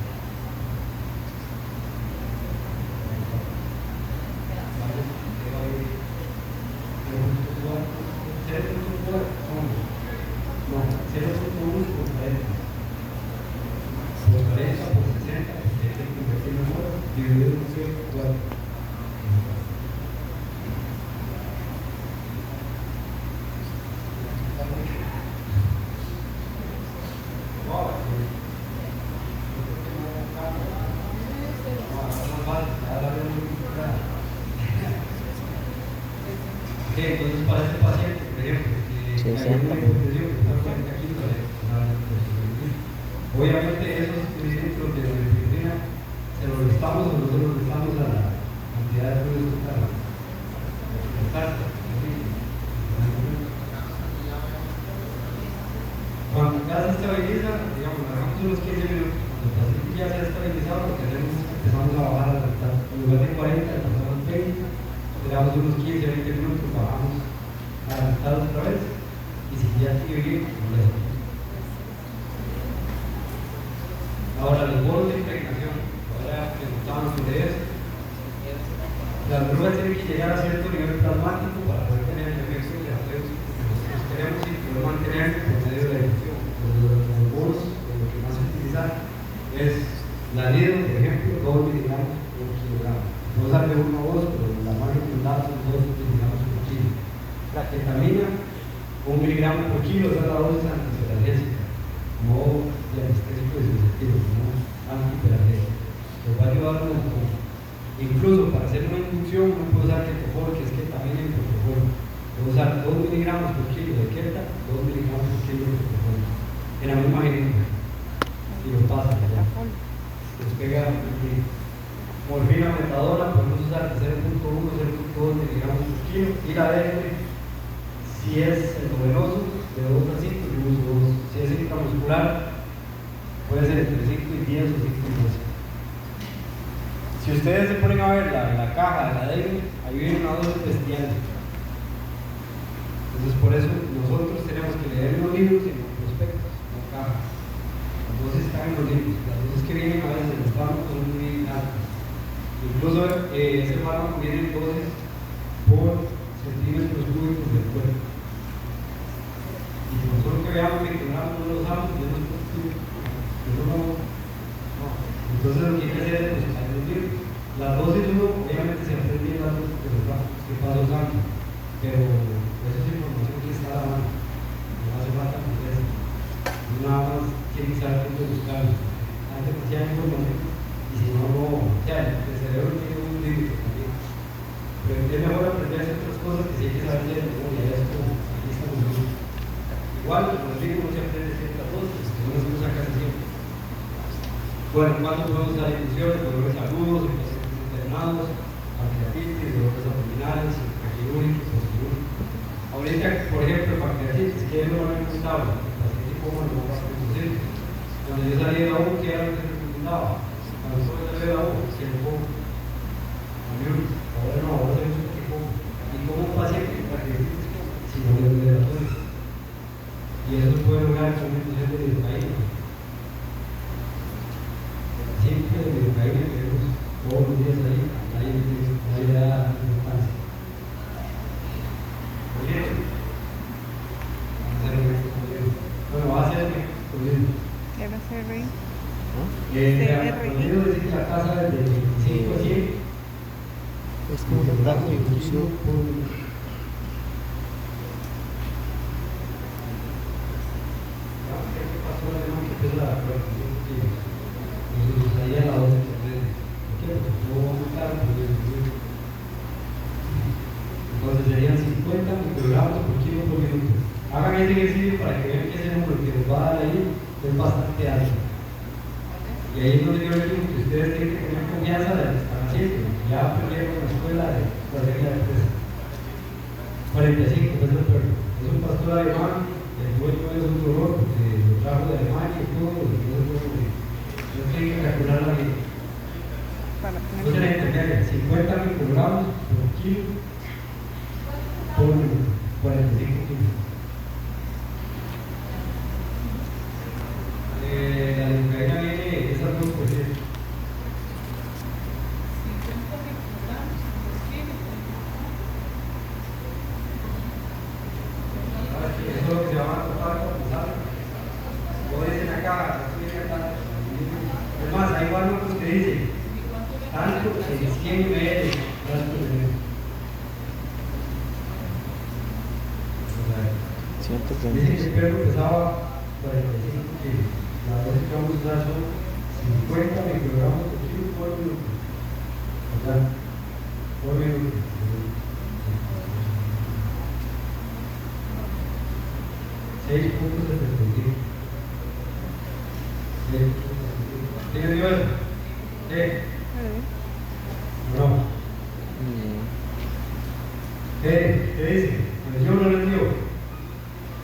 Entonces, para este paciente, por ejemplo, que hay una hipotensión que está 40 kilos, obviamente esos mililitros de norepinefrina se los restamos o no se los restamos a la cantidad de fluidos que está. Cuando ya se estabiliza, digamos, bajamos unos 15 minutos. Cuando el paciente ya se ha estabilizado, lo que hacemos es que empezamos a bajar a la en lugar de 40, pasamos 20. Esperamos unos 15-20 minutos, bajamos a adaptar otra vez y si ya sigue bien, no le hacemos. Ahora, los bolos de impregnación, ahora preguntamos sobre eso. Las drogas tienen que llegar a cierto nivel plasmático para poder tener el efecto terapéutico que nosotros queremos y poder mantener por medio de la difusión. Los bolos, lo que más se utiliza es la lido, por ejemplo, 2 miligramos por kilogramo. No sale 1 o 2, pero la más recomendada son 2 miligramos por kilo. La ketamina, 1 miligramo por kilo, esa es la dosis antihiperalgésica, no de anestésico dispositivo, no antihiperalgésico. Nos va a ayudar un montón. Incluso para hacer una inducción, no puedo usar ketofol, que es ketamina y propofol. Puedo usar 2 miligramos por kilo de keta, 2 miligramos por kilo de propofol. En la misma jeringa. Y lo pasa allá. Les pega morfina metadona, podemos usar 0.1, 0.2 miligramos por kilo. Y la DF, si es endovenoso, de 2 a 5, yo uso 2. Si es intramuscular, puede ser entre 5 y 10 o 5 y 12. Si ustedes se ponen a ver la caja de la DF, ahí viene una dosis bestial. Entonces, por eso nosotros tenemos que leer los libros y los prospectos, no cajas. Las dosis están en los libros. Las dosis que vienen a veces en los fármacos son muy altas. Incluso ese fármaco viene en dosis por centímetros cúbicos del cuerpo. Y si nosotros que veamos microgramos no lo usamos, no. Entonces lo que hay que hacer es buscar nada más tiene que saber cómo buscarlo. Antes hacía información y si no, no, o sea, el cerebro tiene un límite también. Pero es mejor aprender a hacer otras cosas que si hay que saber de memoria, ya es como, aquí estamos bien. Igual, los libros no se aprende ciertas cosas, que no se usa casi siempre. Bueno, ¿cuándo podemos dar infusiones? Dolores agudos, en pacientes internados, pancreatitis, dolores abdominales, quirúrgicos, postquirúrgicos. Ahorita, por ejemplo, pancreatitis, que es lo más recomendable, el paciente coma no va a producir. Cuando yo salí de la U, ¿qué era lo que se recomendaba? Cuando yo salí de la U, que lo como. Ahora no, ahora se usa que como. Y como un paciente con pancreatitis, si no le duele la tos. Y eso puede lograr con una infusión de lidocaína. Siempre de lidocaína que vemos todos los días ahí le da importancia. Bueno, va a ser ¿Qué va a ser, Rey? conocido decir la tasa del 25 a 100. Es como una tasa de infusión. ¿Qué pasó en el que empezó la producción? Y salía la otra. ¿Por qué? Porque no va a aumentar el producción. Entonces serían 50 microgramos por kilo por minuto. Hagan ese ejercicio para que vean que ese número que les va a dar ahí es bastante alto. Y ahí es donde yo les digo que ustedes tienen que tener confianza de lo que están haciendo. Ya aprendieron en la escuela de la regla de 45 pesos por hora. Es un pastor alemán, el dueño es un dolor porque lo trajo de Alemania y todo, y no tienen que calcular la vida. Entonces la intermedia, 50 microgramos por kilo por minuto, 45 kilos. La lidocaína viene esas 2%. Eso es lo que se van a tratar de pensar. Como dicen acá, es más, hay varios que dicen tanto 100 ml, tanto de 130. dicen que el perro pesaba 45 kilos. La dosis que vamos a usar son 50 microgramos por kilo por minuto. ¿Verdad? Por minuto. 6.75. ¿Tiene nivel? No. ¿Qué dice? Pues yo no le dio.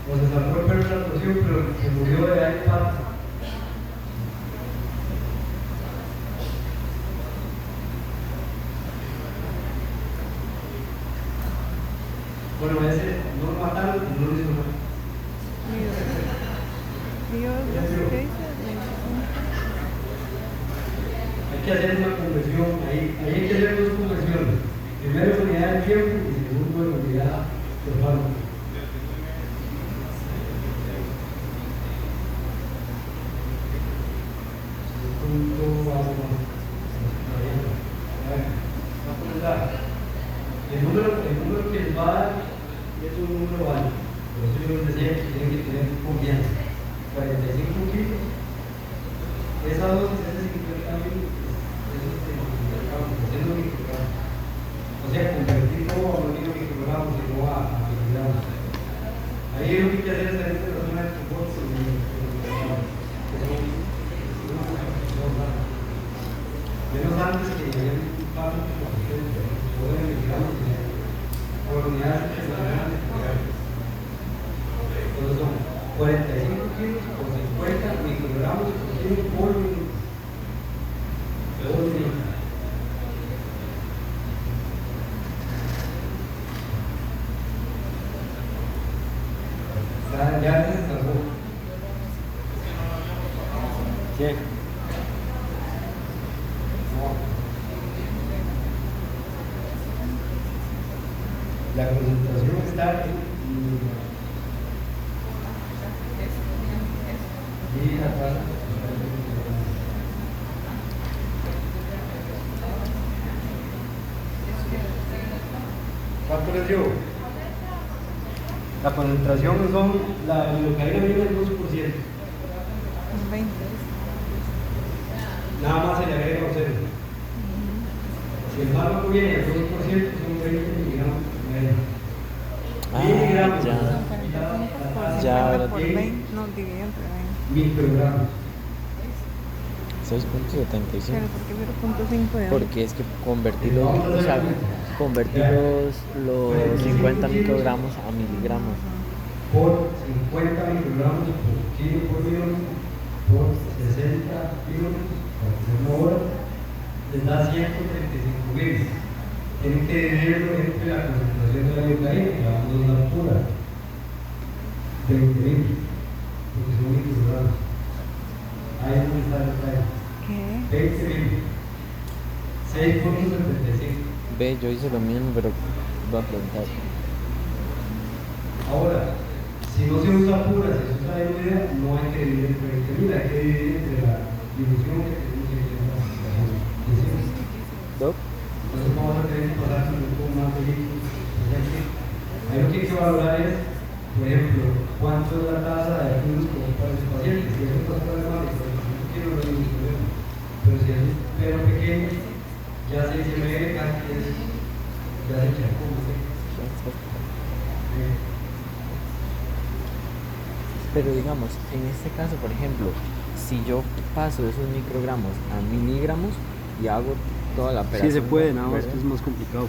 O se salvó el perro de la actuación, pero se murió de ahí para. Bueno, ese no lo mataron y no lo hizo nada. Hay que hacer una conversión, ahí hay que hacer dos conversiones. Primero, unidad de tiempo y segundo, unidad de fármaco. El número que les va a dar es un número válido. Por eso yo les decía que tienen que tener confianza. 45 kilos. Esa dosis es de 50 mil. Eso es de 50 microgramos. O sea, convertir todo a los microgramos y no a miligramos. Ahí lo que hay que hacer es salir de la zona de confort. Menos antes que haya un paso por miligramos por unidades internacionales. Entonces son 45 kilos por 50 microgramos por kilo por minuto. Por minuto. Ya se salvó. ¿Qué? La concentración está y la tasa. ¿Cuánto les dio? La concentración son, la lidocaína viene al 2%. Un 20. Nada más se le agrega oxígeno. Si el fármaco viene al 2%, son 20 miligramos por medio. Miligramos. ya. Son 45 por Ya, 50 ahora por tiene 20. No, dividido entre 20. Microgramos. 6.75. Pero ¿por qué 0.5 de Porque es que convertir los 50 microgramos a miligramos. Por 50 microgramos por kilo por minuto, por 60 kilómetros, para hacer una hora, les da 135 mil. Tienen que dividirlo entre la concentración de la iodina, que la vamos a usar pura, 20 mil, porque son microgramos. Ahí es donde está el detalle. ¿Qué? 20 mil. 6.75. Ve, yo hice lo mismo, pero voy a preguntar. Ahora, si no se usa pura, si se usa diluida, no hay que dividir entre 20.000, hay que dividir entre la dilución que tenemos en la situación. ¿Doc? Entonces vamos a tener que pasar un poco más de líquidos. Ahí lo que hay que valorar es, por ejemplo, cuánto es la tasa de fluidos como para ese paciente. Si es un paso problemático, no quiero no hay ningún problema. Pero si es un pelo pequeño, ya se dice que ya se echa como Pero digamos, en este caso, por ejemplo, si yo paso esos microgramos a miligramos y hago toda la operación. Sí se puede, nada más ¿verdad? que es más complicado.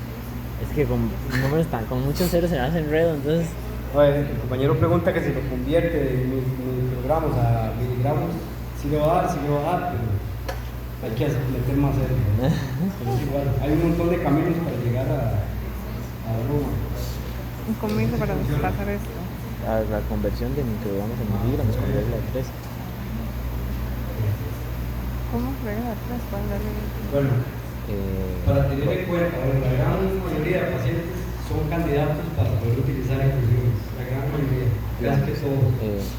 Es que con números con muchos ceros se me hace enredo, entonces. Oye, el compañero pregunta que si lo convierte de microgramos a miligramos, si le va a dar, pero hay que meter más ceros. Pero es igual, hay un montón de caminos para llegar a Roma. ¿Cómo hice para pasar esto? A la conversión de microgramos a miligramos con regla de 3. ¿Cómo regla 3 para darle? Bueno, para tener en cuenta, la gran mayoría de pacientes son candidatos para poder utilizar infusiones. La gran mayoría, casi que todos.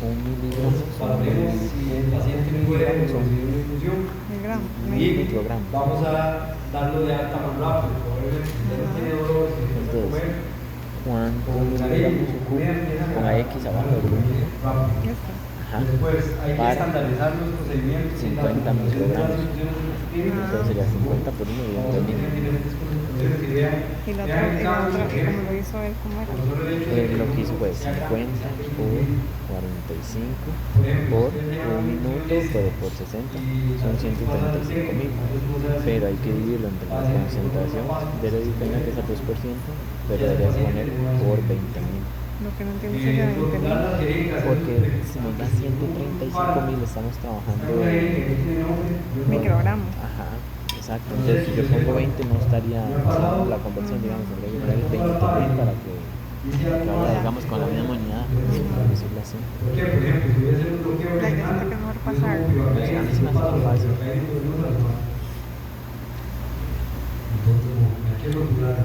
Un miligramo Sabremos si el paciente puede recibir una infusión Miligramos. y microgramos. vamos a darlo de alta más rápido. Probablemente si no tiene dolor, si empieza a comer, ¿Cuántos con cariño, miligramos con ocupa? comida empiezan Con a la X abajo del grupo. rápido. Esto. Ajá. Después hay que Para estandarizar los procedimientos. y la 50 formulación de las microgramos. infusiones en las clínicas. Entonces sería 50 por 1 y Vamos a 20 tener mil. diferentes concentraciones y vean Y la vean otra, el cambio, por como ejemplo, lo hizo él, ¿cómo era? con solo el hecho de Lo que hizo fue se haga 50 por 45 Por ejemplo, por ustedes llegan a 1 un minuto, inglés pero por 60 y son 135 mil. Pero hay que dividirlo entre la concentración de la ibuprofeno, que es al 2%, pero debería poner por 20 mil. Lo que no entiendo es que Porque si nos da 135 mil, estamos trabajando en. microgramos. Ajá, exacto. Entonces, si yo pongo 20, no estaría haciendo la conversión, digamos, tendría que poner 20 mil para que vaya, digamos, con la misma unidad, por decirlo así. Porque, por ejemplo, si hubiese un bloqueo La idea renal, es que es mejor pasar. Pues a mí se me hace tan fácil. Entonces, hay que rotular.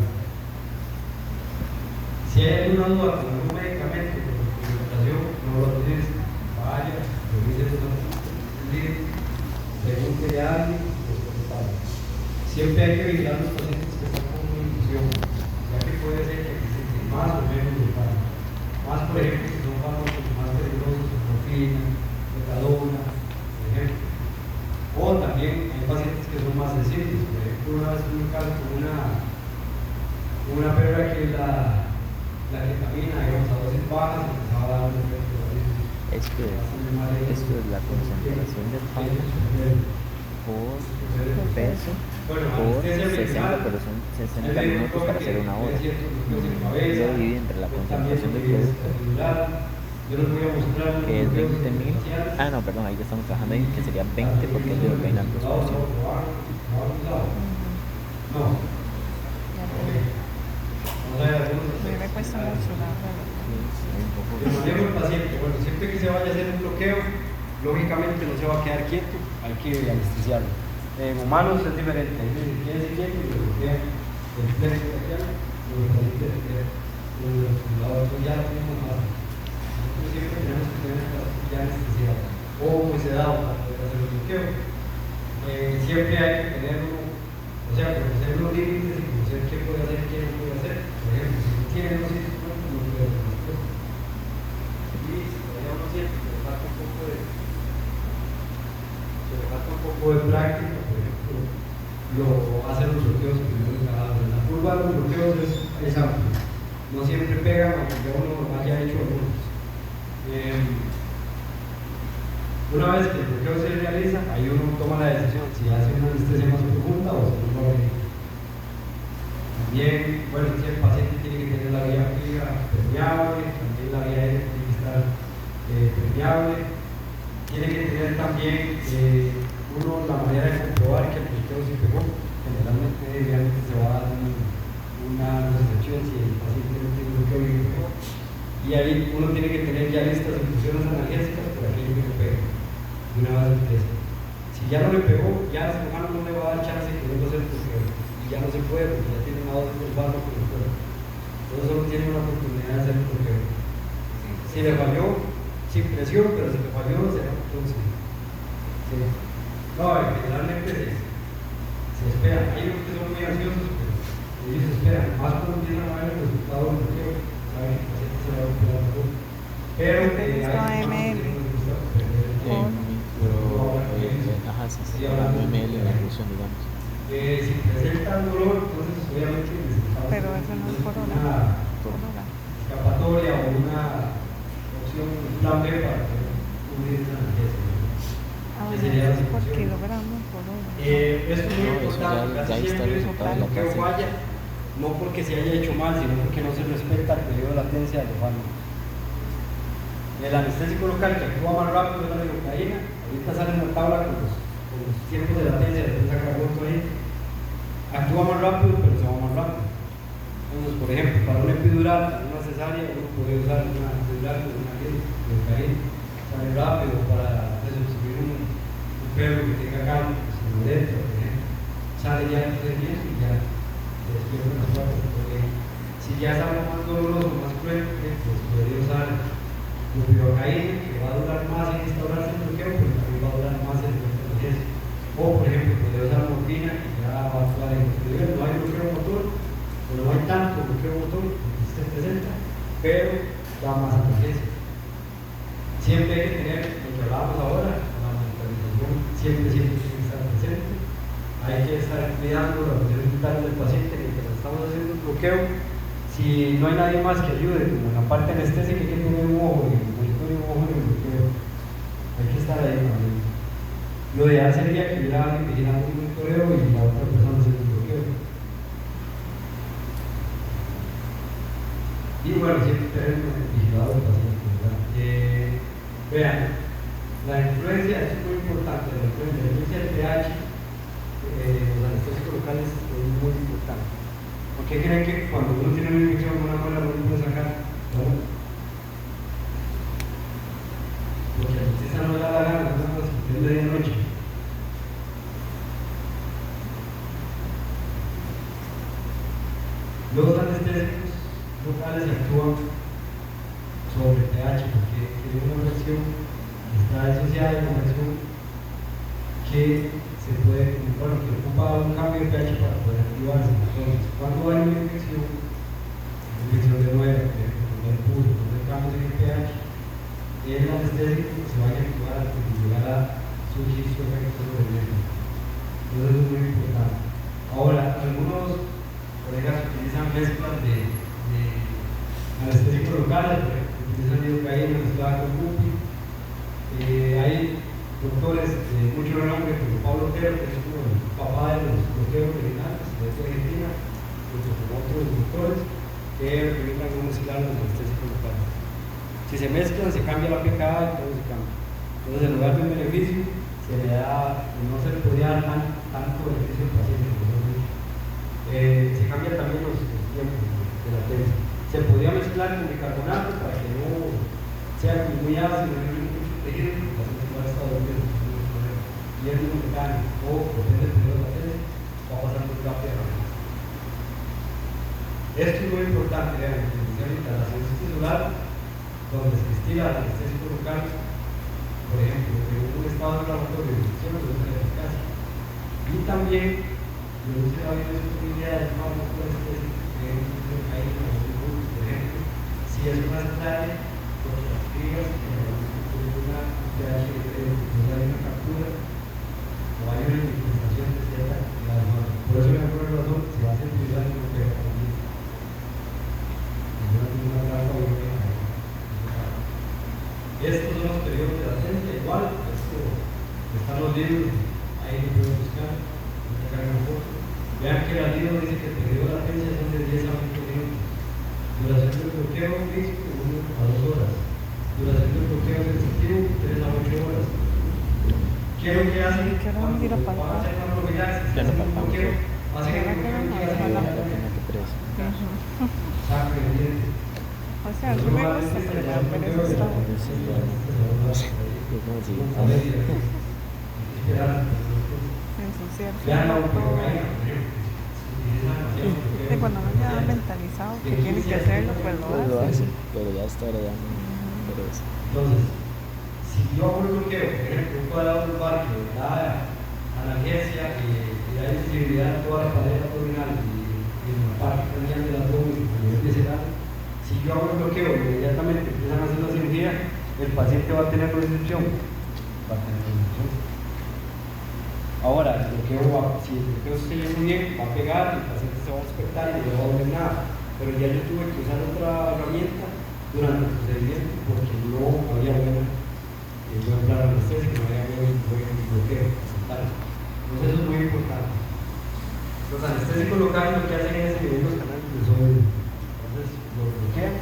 Si hay alguna duda con algún medicamento, con documentación, no lo tienes, vaya, revise los antecedentes, pregunte a alguien, después de pago. Siempre hay que vigilar a los pacientes que están con una infusión, ya que puede ser que existen más o menos de fármacos. Más, por ejemplo, si son fármacos más peligrosos, morfina, metadona, por ejemplo. O también hay pacientes que son más sensibles. Por ejemplo, una vez tuve un caso con una perra que la ketamina, digamos, a dosis bajas, empezaba a dar un efecto. Es que esto es la concentración del fármaco por peso por 60, pero son 60 minutos para hacer una hora. Yo divido entre la concentración del producto, que es 20.000. Ah, no, perdón, ahí ya estamos trabajando en que sería 20 porque es de ibuprofeno al 2%. No. Me cuesta mucho, la verdad. El manejo del paciente, bueno, siempre que se vaya a hacer un bloqueo, lógicamente no se va a quedar quieto, hay que anestesiarlo. En humanos es diferente, hay que quédese quieto y lo bloquea el plexo braquial, los pacientes ya lo tenemos más. Nosotros siempre tenemos que tener el paciente ya anestesiado o muy sedado para poder hacer el bloqueo. Siempre hay que tenerlo, o sea, conocer los límites y conocer qué puede hacer y qué no puede hacer. Por ejemplo, si no tiene dosis, no puede hacer. Y si todavía no siente que le falta un poco de poco de práctica, por ejemplo, hacen los bloqueos primero en cada uno. La curva de los bloqueos es amplia, no siempre pegan, aunque ya uno haya hecho algunos. Una vez que el bloqueo se realiza, ahí uno toma la decisión si hace una anestesia más profunda o si no lo hace. También, bueno, si el paciente tiene que tener la vía fría permeable, también la vía aérea tiene que estar permeable, tiene que tener también uno la manera de comprobar que el bloqueo se pegó. Generalmente se va a dar una recepción si el paciente no tiene bloqueo y pegó. Y ahí uno tiene que tener ya listas infusiones analgésicas por aquello que no pega. De una vez empieza. Si ya no le pegó, ya el cirujano no le va a dar chance de que vuelva a hacer bloqueo. Ya no se puede porque ya tiene una dosis del fármaco en el cuerpo. Entonces solo tiene una oportunidad de hacer el bloqueo. Si le falló, sin presión, pero si le falló, será entonces. Sí. No, generalmente se espera. Hay unos que son muy ansiosos, pero ellos esperan. Más cuando empiezan a ver el resultado del bloqueo, saben que el paciente se va a recuperar mejor. Pero hay ML. que no les gusta perder el tiempo. Ajá, sí, hablando de ML, la evolución, digamos. Si presenta dolor, entonces obviamente necesitamos Pero eso no es corona. una escapatoria o una opción, un plan B para poder cubrir esa analgesia. Ah, Que sería la es por solución. kilogramo por hora. Esto es muy No, eso importante, ya casi está el siempre resultado de el la bloqueo clase. falla, no porque se haya hecho mal, sino porque no se respeta el periodo de latencia de los fármacos. El anestésico local que actúa más rápido es la lidocaína. Ahorita sale en la tabla con los tiempos de latencia, después saca foto ahí. Actúa más rápido, pero se va más rápido. Entonces, por ejemplo, para una epidural, para una cesárea, uno puede usar una epidural con una lidocaína. Sale rápido para subir un perro que tenga calma, sin dentro, por ejemplo. Sale ya en 3 días y ya se despierta las patas. Si ya es algo más doloroso, más cruel, pues podría usar bupivacaína, que va a durar más en instaurarse el bloqueo, pero también va a durar más en el proceso. O, por ejemplo, podría usar morfina, que ya va a actuar en otro nivel. No hay bloqueo motor, o no hay tanto bloqueo motor, que se presenta, pero da más analgesia. Siempre hay que tener lo que hablábamos ahora, la monitorización siempre tiene que estar presente. Hay que estar cuidando la función vital del paciente mientras estamos haciendo el bloqueo. Si no hay nadie más que ayude, como en la parte anestésica, hay que tener un ojo en el monitoreo, un ojo en el bloqueo. Hay que estar ahí también. Lo ideal sería que hubiera alguien vigilando el monitoreo y la otra persona haciendo el bloqueo. Y bueno, siempre tener vigilado el paciente, ¿verdad? Vean, la influencia es muy importante. La influencia del pH, los anestésicos locales, es muy importante. ¿Por qué creen que cuando uno tiene una infección con una muela no lo puede sacar? ¿No? Porque a usted no le da la gana, no es de noche. Los anestésicos locales actúan sobre el pH porque tiene una versión que está asociada a una versión que se puede, bueno, que ocupa un cambio de pH para poder activarse. Entonces, cuando hay una infección de nueva, de puro, cuando hay cambios en el pH, el anestésico se va a activar hasta que llegara a surgir su efecto sobre el médico. Entonces, eso es muy importante. Ahora, algunos colegas utilizan mezclas de anestésicos locales, por ejemplo, utilizan lidocaína mezclada con bupi. Hay doctores de mucho renombre como Pablo Otero, que es uno de los papás de los bloqueos regionales de Argentina, junto con otros doctores que recomiendan no mezclar los anestésicos locales. Si se mezclan, se cambia la pKa y todo se cambia. Entonces, en lugar de un beneficio, se le da, no se le podría dar tanto beneficio al paciente. Se cambian también los tiempos de latencia. Se podría mezclar con bicarbonato para que no sea muy ácido, no hay mucho tejido, porque el paciente va a estar durmiendo. Y es muy mecánico, o depende del periodo de latencia, va a pasar muy rápidamente. Esto es muy importante, vean, en la instalación tisular, donde se estila el anestésico local, por ejemplo, en un estado inflamatorio de infección, no es eficaz. Y también reduce la biodisponibilidad del fármaco anestésico, que es un lidocaína o un bupi, por ejemplo, si es una cesárea, porque las crías, una pH no hay una captura, o hay libros, ahí lo pueden buscar, sacar una foto. Vean que el libro dice que el periodo de latencia son de 10 a 20 minutos. Duración del bloqueo físico, 1 a 2 horas. Duración del bloqueo sensitivo, 3 a 8 horas. ¿Qué es lo que hacen? ¿Qué hora vamos a ir a Cuando palpar? van a hacer una profilaxis, Ya lo hacen un palpamos. bloqueo, hacen el ¿Será que bloqueo no? que hace Ojalá. la Tiene que tres. sangre del diente. O sea, sí me gusta, pero ya ver eso está bueno. Es como si- Ensuciar. Vean la todo. urocaína, De cuando no ya ha mentalizado que tiene que hacerlo, pues Pues lo lo hace. hace, pero ya está ahora ya no. Pero es- Entonces, si yo hago el bloqueo, por ejemplo, un cuadrado lumbar que da analgesia y da visibilidad en toda la pared abdominal y en la parte craneal del abdomen a nivel visceral, si yo hago el bloqueo inmediatamente empiezan a hacer la cirugía, el paciente va a tener restricción. Va a tener restricción. Ahora, el bloqueo si el bloqueo se sigue muy bien, va a pegar, el paciente se va a despertar y no le va a doler nada. Pero ya yo tuve que usar otra herramienta durante el procedimiento porque no había buen plan anestésico, no había buen bloqueo. Entonces eso es muy importante. Los anestésicos locales lo que hacen es inhibir los canales de sodio. Entonces lo bloquean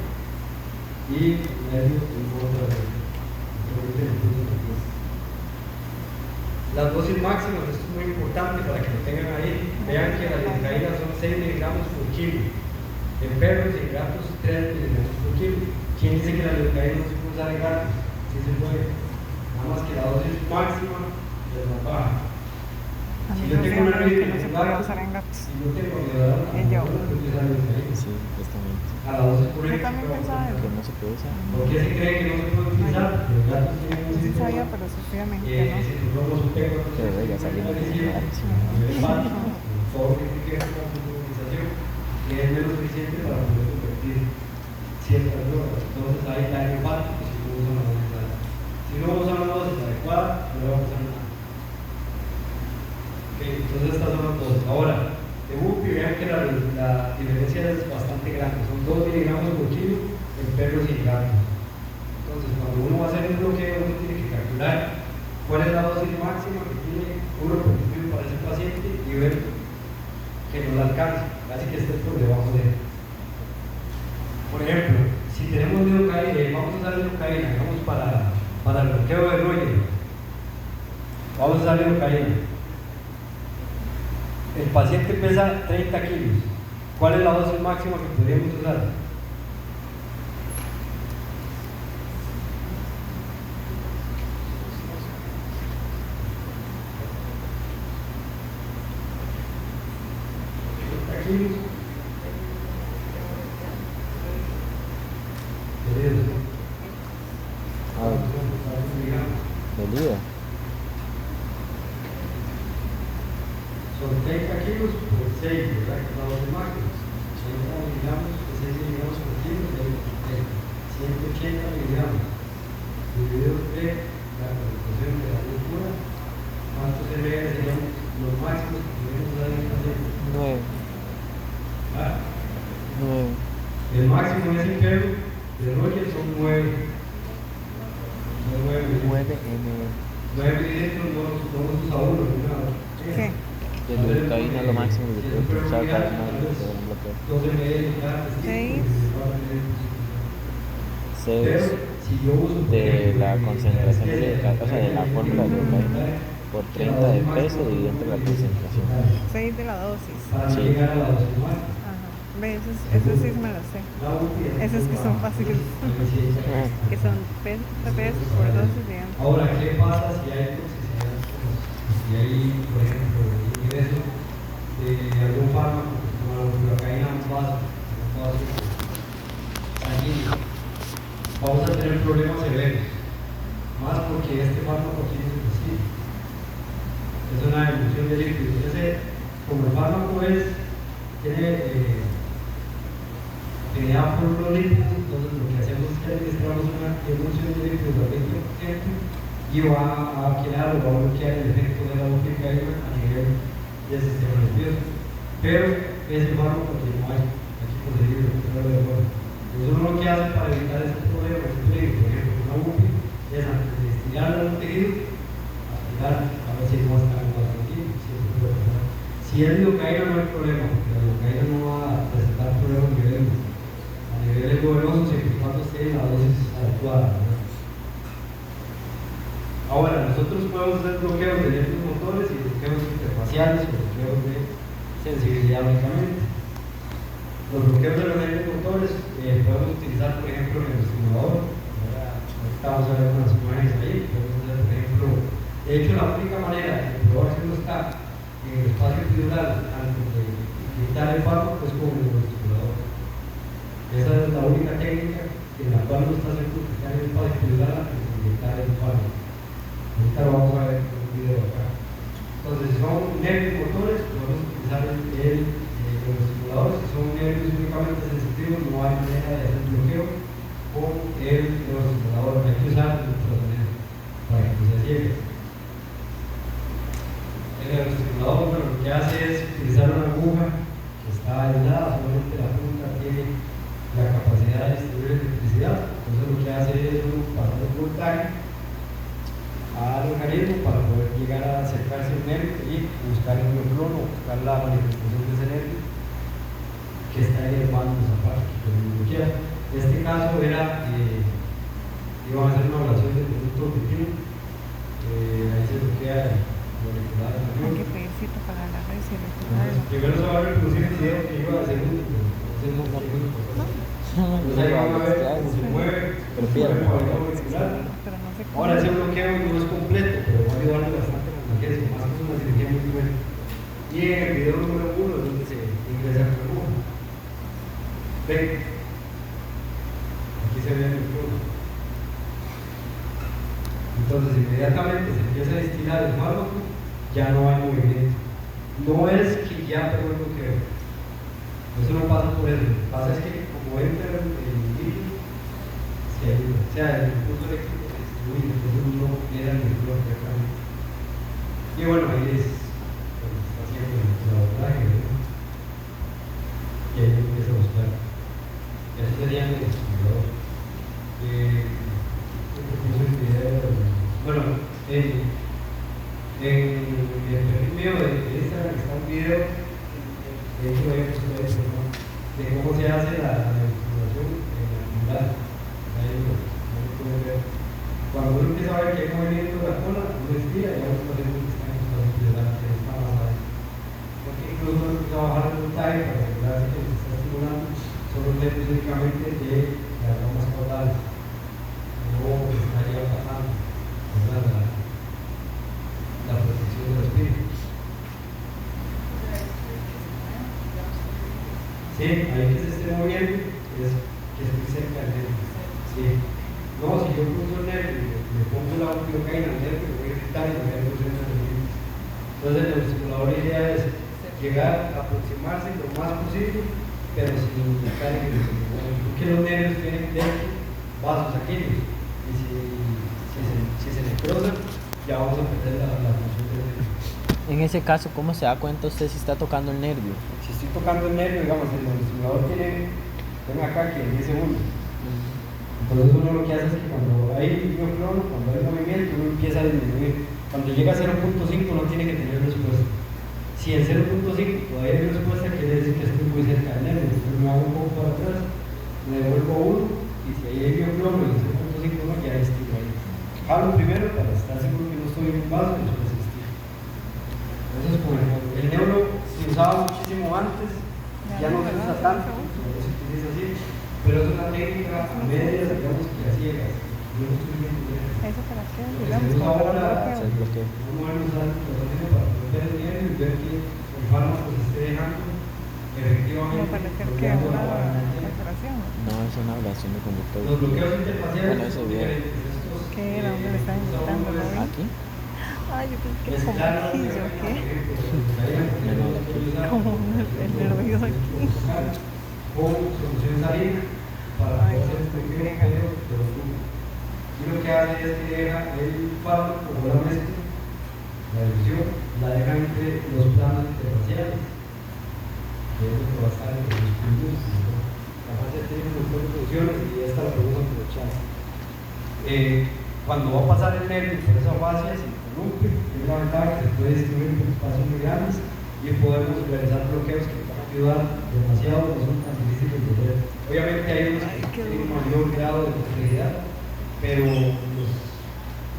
y el nervio en otra vez. Las dosis máximas, esto es muy importante para que lo tengan ahí. Vean que la lidocaína son 6 miligramos por kilo. En perros y en gatos 3 miligramos por kilo. ¿Quién dice que la lidocaína no se puede usar en gatos? Sí se puede. Nada más que la dosis máxima es más baja. A mí Si yo no tengo una sé que herida no en se un puede gato, usar en gatos. si yo tengo miedo Y yo. Sí, justamente. a la dosis por Yo ejemplo, también pensaba eso. Que no se puede usar. ¿por qué se cree que no se puede utilizar? Los gatos tienen un Sí sistema sabía, pero sufridamente no. si nosotros supimos Pero ya salimos de a nivel hepático, todo lo que tiene que ver con la utilización, que es menos suficiente para poder convertir ciertas drogas. Entonces ahí está el hepático si no usan la dosis adecuada. Si no usan la dosis adecuada, no le va a pasar nada. Okay, entonces estas son las dosis. Ahora, de UPI, vean que la diferencia es bastante grande. Son 2 miligramos por kilo en perros y en gatos. Entonces, cuando uno va a hacer un bloqueo, uno tiene que calcular cuál es la dosis máxima que tiene uno por kilo para ese paciente y ver que no la alcance, casi que esté por debajo de él. Por ejemplo, si tenemos lidocaína, vamos a usar lidocaína, digamos para el bloqueo de Royer. Vamos a usar lidocaína. El paciente pesa 30 kilos. ¿Cuál es la dosis máxima que podríamos usar? Kilos. Del día. Son 30 kilos por 6, ¿verdad? Que es la dosis máxima. 80 miligramos, 6 miligramos por kilo, 180 miligramos. Dividido entre la concentración de la locura, ¿cuántos ml serían los máximos que podemos usar en el paciente? 9. ¿Ah? 9. El máximo en ese perro de Roger son 9. Son 9 mililitros. 9 mililitros no los usa uno, ¿no? ¿Qué? De lidocaína lo máximo que se puede usar para un bloqueo. 12 ml cada 6. 6 de la concentración de lidocaína, o sea, de la fórmula de lidocaína por 30 de peso dividido entre la concentración. 6 de la dosis. Para Sí. llegar a la dosis máxima. Ajá. Ve, eso sí me lo sé. Esos que son fáciles. Que son pesos por dosis, digamos. Ahora, ¿qué pasa si hay toxicidad? Si hay, por ejemplo, ingreso de algún fármaco, como la lidocaína, un vaso sanguíneo, vamos a tener problemas severos. Más porque este fármaco tiene su vacío. Es una emulsión de líquidos. Como el fármaco tiene afinidad por los lípidos, entonces lo que hacemos es que administramos una emulsión de líquidos al 20% y va a crear o va a bloquear el efecto de la lidocaína a nivel del sistema nervioso. Pero es el fármaco que no hay aquí conseguido, entonces uno lo que hace para evitar ese problema, por ejemplo, una UPI, es antes de estirar un tejido, aspirar a ver si Si es lidocaína no hay problema, porque la lidocaína no va a presentar problemas a niveles glomerulosos siempre y cuando esté en la dosis adecuada, ¿verdad? Ahora, nosotros podemos hacer bloqueos de nervios motores y bloqueos interfaciales o bloqueos de sensibilidad únicamente. Los bloqueos de los nervios motores podemos utilizar, por ejemplo, en el estimulador. Ahora estamos a ver unas imágenes ahí. Podemos hacer, por ejemplo, de hecho, la única manera de probar si uno está en el espacio epidural antes de quitar el fármaco es con el estimulador. Esa es la única técnica en la cual uno está seguro que está en el espacio epidural antes de quitar el fármaco. Ahorita lo vamos a ver en un video acá. Entonces, si son nervios motores, podemos utilizar los estimuladores. Si son nervios únicamente sensitivos, no hay manera de hacer bloqueo con el estimulador. Hay que usar el ultrasonido para que se ciegue. El estimulador, bueno, lo que hace es utilizar una aguja que está aislada, solamente la punta tiene la capacidad de distribuir electricidad. Entonces, lo que hace es un patrón de voltaje al organismo para poder llegar a acercarse al nervio y buscar el mioclono, buscar la manifestación de ese nervio que está inervando esa parte que lo quiera. En este caso era, iban a hacer una evaluación del producto objetivo, ahí se bloquea el molecular. Hay que pedir cita para la red y retirarlo. Primero se va a reproducir el video que iba a segundo, pero entonces no está segundo. Entonces ahí van a ver cómo se mueve, Pero se mueve el molecular. Pero no sé cómo. Ahora ese bloqueo no es completo, pero va a ayudarle bastante con la analgesia, más que es una cirugía muy buena. Y en el video número 1 es donde se ingresa el fármaco. Ven, aquí se ve el micrófono. Entonces inmediatamente se empieza a destilar el fármaco, ya no hay movimiento. No es que ya pegó el bloqueo. Eso no pasa por eso. Lo que pasa es que como entra el líquido, se ayuda. O sea, el impulso eléctrico se distribuye, entonces uno queda en el bloqueo directamente. Y bueno, ahí es lo que está haciendo el abordaje, ¿no? Y ahí empieza a buscar. Eso sería el estimulador. Bueno, en el perfil mío de Instagram está un video, de hecho voy a mostrar eso, ¿no? De cómo se hace la manipulación en la actividad. Ahí lo pueden ver. Cuando uno empieza a ver que hay movimiento de la cola, uno estira y ahora está haciendo que está en espacio epidural, que está más ahí. Porque incluso uno empieza a bajar el voltaje para asegurarse que se está estimulando son los nervios únicamente de las ramas caudales. No está ya pasando, ¿verdad? La protección del espíritu. Sí, ahí que se esté moviendo es que esté cerca del nervio. Sí. No, si yo pulso el nervio y le pongo la lidocaína al nervio, lo voy a quitar y lo voy a pulsar en el nervio. Entonces el estimulador, la idea es llegar a aproximarse lo más posible, pero sin indicar en el estimulador. Porque los nervios tienen dentro vasos sanguíneos. Y si se necrosan, ya vamos a perder la función del nervio. En ese caso, ¿cómo se da cuenta usted si está tocando el nervio? Si estoy tocando el nervio, digamos, el estimulador tiene, ven acá que 10 segundos. Entonces uno lo que hace es que cuando hay mioclono, cuando hay movimiento, uno empieza a disminuir. Cuando llega a 0.5 no tiene que tener respuesta. Si en 0.5 todavía hay respuesta, quiere decir que estoy muy cerca del nervio. Entonces me hago un poco para atrás, me devuelvo a 1, y si ahí hay mioclono en 0.5 ya estiro ahí. Hablo primero para estar seguro que no estoy en un vaso y después estiro. Eso es por el neuro se usaba muchísimo antes, ya no se usa tanto, no se utiliza así, pero es una técnica a medias, digamos que a ciegas. Yo no estoy viendo bien. ¿Eso para qué? Lo que Digamos, se usa como ahora bloqueo. Es bloqueo. uno va a usar el tratamiento para proteger el nervio y ver que el fármaco se esté dejando efectivamente Como parecer que bloqueando la una vaina. perforación. No, es una ablación de conducto. Los bloqueos interfaciales Bueno, eso son bien. diferentes. Estos, ¿Qué era? ¿Dónde le están inyectando, no ven? Aquí. Ay, yo pensé que como mezclar las quillo, mezclas, ¿qué? por ejemplo, Como el nervioso aquí. con solución salina para Ay, poder hacer este bloqueo, pero y lo que hace es que deja el fármaco o la mezcla, la difusión, la deja entre los planos interfaciales, que es lo que va a estar entre los puntos. La fase tiene un montón de funciones y esta la podemos aprovechar. Cuando va a pasar el nervio por esa fascia, se interrumpe, es la ventaja que se puede distribuir por espacios muy grandes, y podemos realizar bloqueos que van a ayudar demasiado, no son tan difíciles de ver. Obviamente hay unos que tienen un mayor grado de complejidad, pero los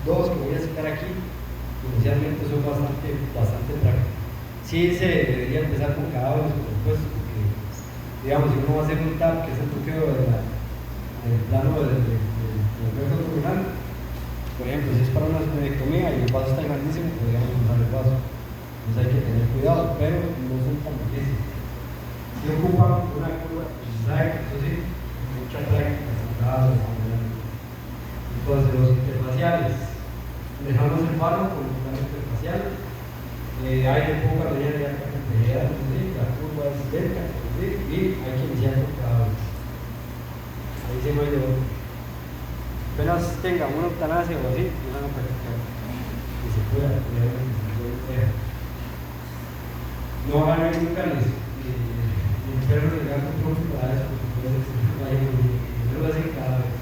dos que voy a citar aquí, inicialmente son bastante prácticos. Sí se debería empezar con cadáveres, por supuesto, porque, digamos, si uno va a hacer un TAP, que es el bloqueo del plano del reflejo abdominal, por ejemplo, si es para una esplenectomía y el vaso está grandísimo, podríamos usar el vaso. Entonces hay que tener cuidado, pero no son tan difíciles. Si ocupan una curva, pues sabe que eso sí, mucha práctica, centradas, entonces los interfaciales, dejamos el faro con el plano interfacial, hay de poca, mediana y alta complejidad, la curva es lenta, y hay que iniciar con cada vez. Ahí sí no hay de otro. Apenas tenga una eutanasia o así, no van a practicar. Y se pueda, no van a ver nunca ni perros de gato propio para eso, porque no lo hacen cada vez.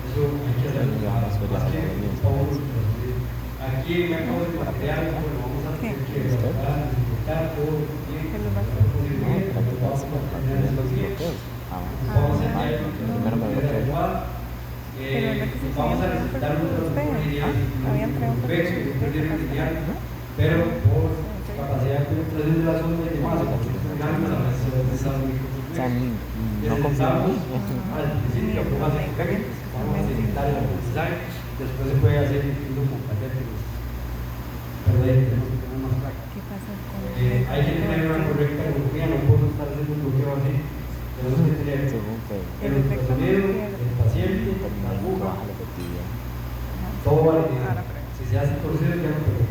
Eso hay que hacerlo cada vez. Aquí me acabo de material, bueno, vamos a tener que desinfectar todo bien, vamos a tener los bloqueos. Vamos a tener vamos a necesitar un pero por capacidad de penetración de la sonda y demás, no confiamos. al principio vamos a necesitar el aprendizaje, después se puede hacer incluso con catéteres, pero ahí tenemos que tener más práctica. Hay que tener una correcta economía, no podemos estar haciendo un bloqueo así. Tenemos que tener el ultrasonido, el paciente, la aguja, todo alineado. Si se hace torcido ya no puede.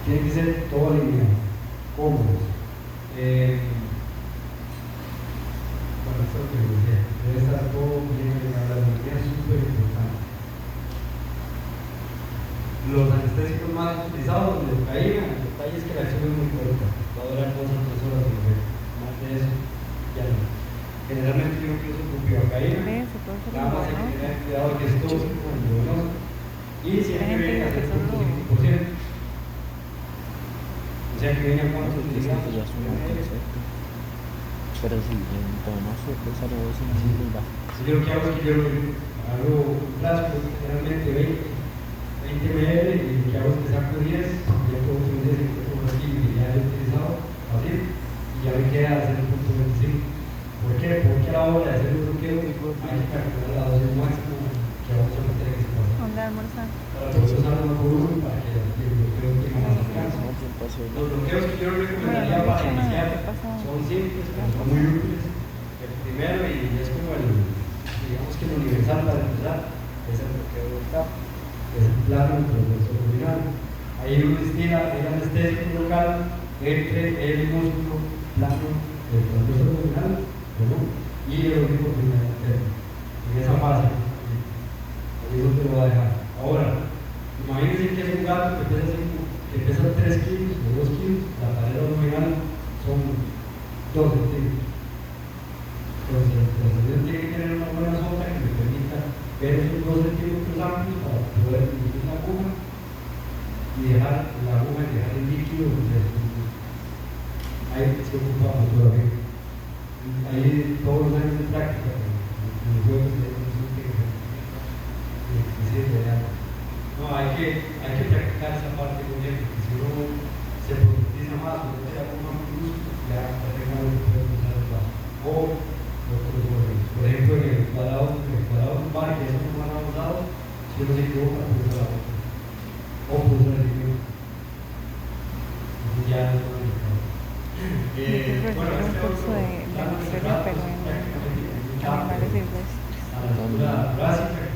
Tiene que ser todo alineado, cómodos. Bueno, esto es lo que decía, debe estar todo bien alineado, la alineación es súper importante. Los anestésicos más utilizados, de cocaína, el detalle es que la acción es muy corta, va a durar 2 o 3 horas de ver. Más de eso, ya no. Generalmente yo no quiero su bupivacaína, nada más hay que tener cuidado que es tóxico, endovenoso, y siempre viene a ser 5%. O sea que viene a cuánto utilizamos. Pero sí, no sé, pues algo así muy bajo. Yo lo que hago es que yo hago un frasco, generalmente 20 ml, y lo que hago es que saco 10, ya puedo utilizar el punto aquí, que ya he utilizado, así, y ya me queda 0.25. ¿Por qué? Porque a la hora de hacer un bloqueo hay que calcular la dosis máxima que vamos a meter en ese paso. ¿Dónde almorzar? Para poder usar uno por uno para que el bloqueo tenga más alcance. Los bloqueos que yo recomendaría para iniciar son simples, pero son muy útiles. El primero, y es como digamos que el universal para empezar, es el bloqueo del TAP, que es el plano abdominal. Ahí uno estira el anestésico local entre el músculo plano del transverso abdominal y el oblicuo abdominal interno. En esa fase, eso te lo va a dejar. Ahora, imagínense que es un gato que pesa 3 kilos o 2 kilos, la pared abdominal son 2 centímetros. Entonces, el transverso tiene que tener una buena sonda que me permita ver esos 2 centímetros amplios para poder dirigir la aguja y dejar la aguja y dejar el líquido. Ahí se ocupa todavía. Ahí todos los años de práctica, los juegos de no, hay que practicar esa parte muy bien, porque si uno se profundiza más o no se da un plus, ya prácticamente puede usar el paso. O otros juegos. Por ejemplo, en el cuadrado lumbar, que es un más avanzado, si uno se equivoca, pulsa la otra. O pulsa el equivoco. Entonces ya no es bueno, un curso de historia, pero en animales silvestres.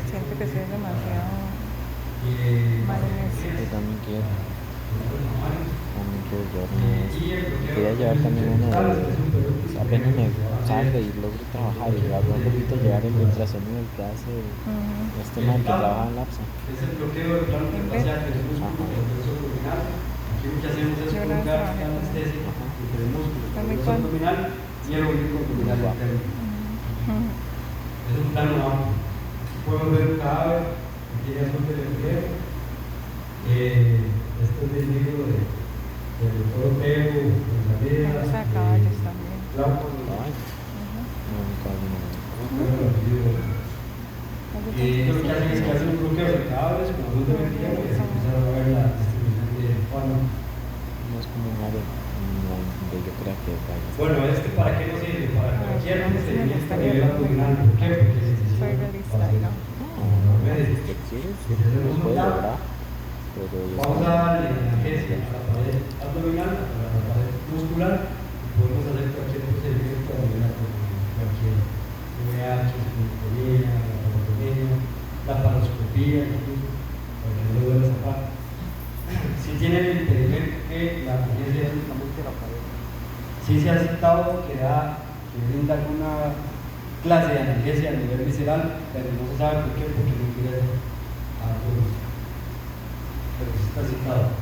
Siento que soy demasiado mal en eso. Yo también quiero quería llevar también uno de apenas me salga y logro trabajar y llevar un poquito, llevar el ultrasonido que hace este man que trabaja en LAPSA. Es el bloqueo del plano interfacial del músculo abdominal. Aquí lo que hacemos es colocar el anestésico entre el músculo abdominal y el oblicuo abdominal interno. Es un plano amplio. Aquí podemos ver un cadáver, aquí ya son del empleo. Esto es del libro de del Europeo, de la vida, O sea, caballos también. Claro, Ay, Ajá. no, mi caballo no. ellos lo que hacen es que hacen un bloqueo de cadáveres con luz de mentira y se empieza a ver la distribución de fauna. No es como un área donde yo creo que vaya. Bueno, ¿para qué nos sirve? Para cualquier procedimiento a nivel abdominal. ¿Por qué? Porque se Soy necesita realista, para hacer digamos. Si te quieres, lo puedes lograr. Pero vamos a darle analgesia a la pared abdominal, a la pared muscular, y podemos hacer cualquier procedimiento a nivel abdominal, cualquier VH, espinotomía, laparotomía, laparoscopía, incluso, para que no le duele esa parte. Si tienen el impedimento que la analgesia es únicamente la pared, sí se ha aceptado que brinda alguna clase de analgesia a nivel visceral, pero no se sabe por qué, porque no quiere a todos. Pero sí está citado.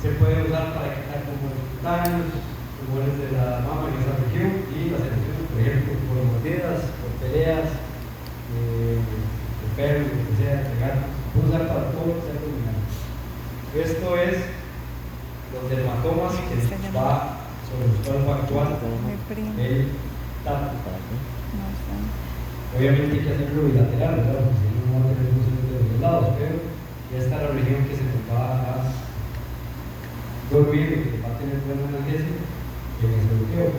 Se puede usar para quitar tumores cutáneos, tumores de la mama en esa región y las elecciones, por ejemplo, por mordidas, por peleas, de perros, lo que sea, de gatos. Se puede usar para todo lo que sea abdominal. Esto es los dermatomas que va sobre los cuales va a actuar Mi primo. el tapo. ¿Para qué? No sé. Obviamente hay que hacerlo bilateral, ¿verdad? Porque si no, no va a tener funciones de los dos lados, pero esta es la región que se nos va a dormir y que va a tener buena analgesia en ese bloqueo.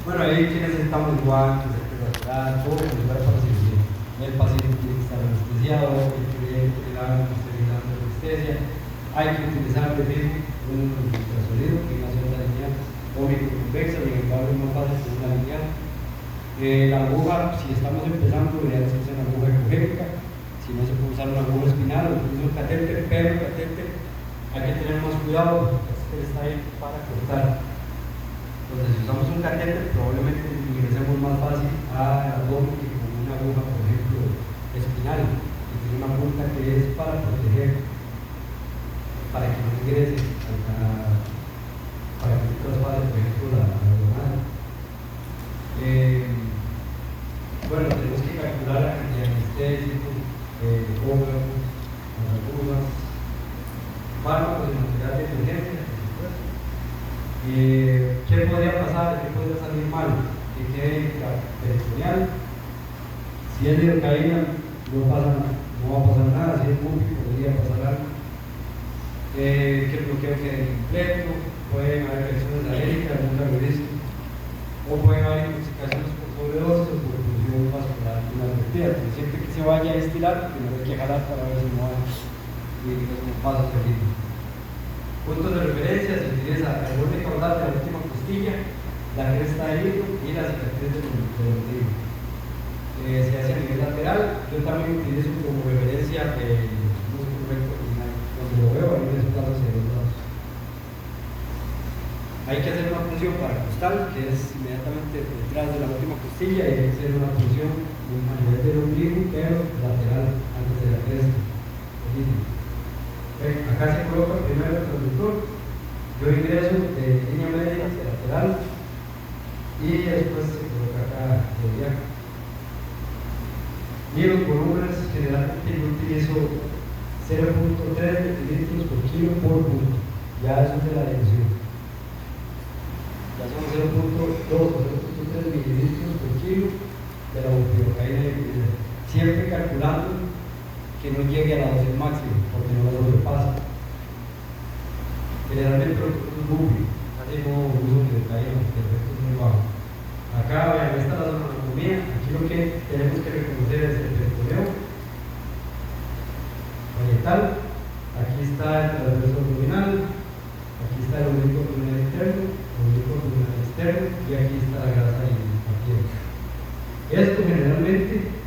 Bueno, ahí que necesitamos guantes, etcétera, todo el lugar para cirugía. El paciente tiene que estar anestesiado, hay que ver que le hagan esterilizando la anestesia, hay que utilizar de mismo un ultrasonido que es una sonda lineal o microconvexa, sin embargo es más fácil con una lineal. La aguja, si estamos empezando, debería ser una aguja ecogénica, si no se puede usar una aguja espinal o incluso un catéter, pero el catéter hay que tener más cuidado, porque el catéter está ahí para cortar. Entonces, si usamos un catéter, probablemente ingresemos más fácil al abdomen que con una aguja, por ejemplo, espinal, que tiene una punta que es para proteger, para que no ingrese, para que no traspase, por ejemplo, la abdominal. Bueno, tenemos que calcular la cantidad de anestésicos, ecógrafos, agujas, fármacos y material de emergencia, por supuesto. ¿Qué podría pasar? ¿Qué podría salir mal? Que quede intraperitoneal. Si es lidocaína, no va a pasar nada. Si es múltiple, podría pasar algo. Que el bloqueo quede incompleto, pueden haber reacciones alérgicas, nunca lo he visto. O pueden haber intoxicaciones por sobredosis o por función vascular inadvertida. Pero siempre que se vaya a estirar, primero hay que jalar para ver si no hay pasos seguidos. Puntos de referencia: se utiliza el borde caudal de la última costilla, la cresta del hilo y la cicatriz del ombligo. Se hace a nivel lateral. Yo también utilizo como referencia el músculo recto abdominal. Cuando lo veo, ahí me desplazo hacia los lados. Hay que hacer una punción paracostal, que es inmediatamente detrás de la última costilla, y hay que hacer una punción a nivel del ombligo, pero lateral, antes de la cresta. Acá se coloca primero el transductor. Yo ingreso de línea media hacia lateral y después se coloca acá el diácono. Y los volúmenes, generalmente yo utilizo 0.3 mililitros por kilo por punto. Ya eso es de la dimensión. Ya son 0.2 o 0.3 mililitros por kilo de la bupivacaína, siempre calculando que no llegue a la dosis máxima, porque no la sobrepasa. Generalmente lo que es bupi, casi no uso bupivacaína, porque el efecto es muy bajo. Acá, vean, esta es la zona de anatomía. Aquí lo que tenemos que reconocer es el peritoneo parietal. Aquí está el transverso abdominal, aquí está el oblicuo abdominal interno, el oblicuo abdominal externo, y aquí está la grasa y la piel. Esto generalmente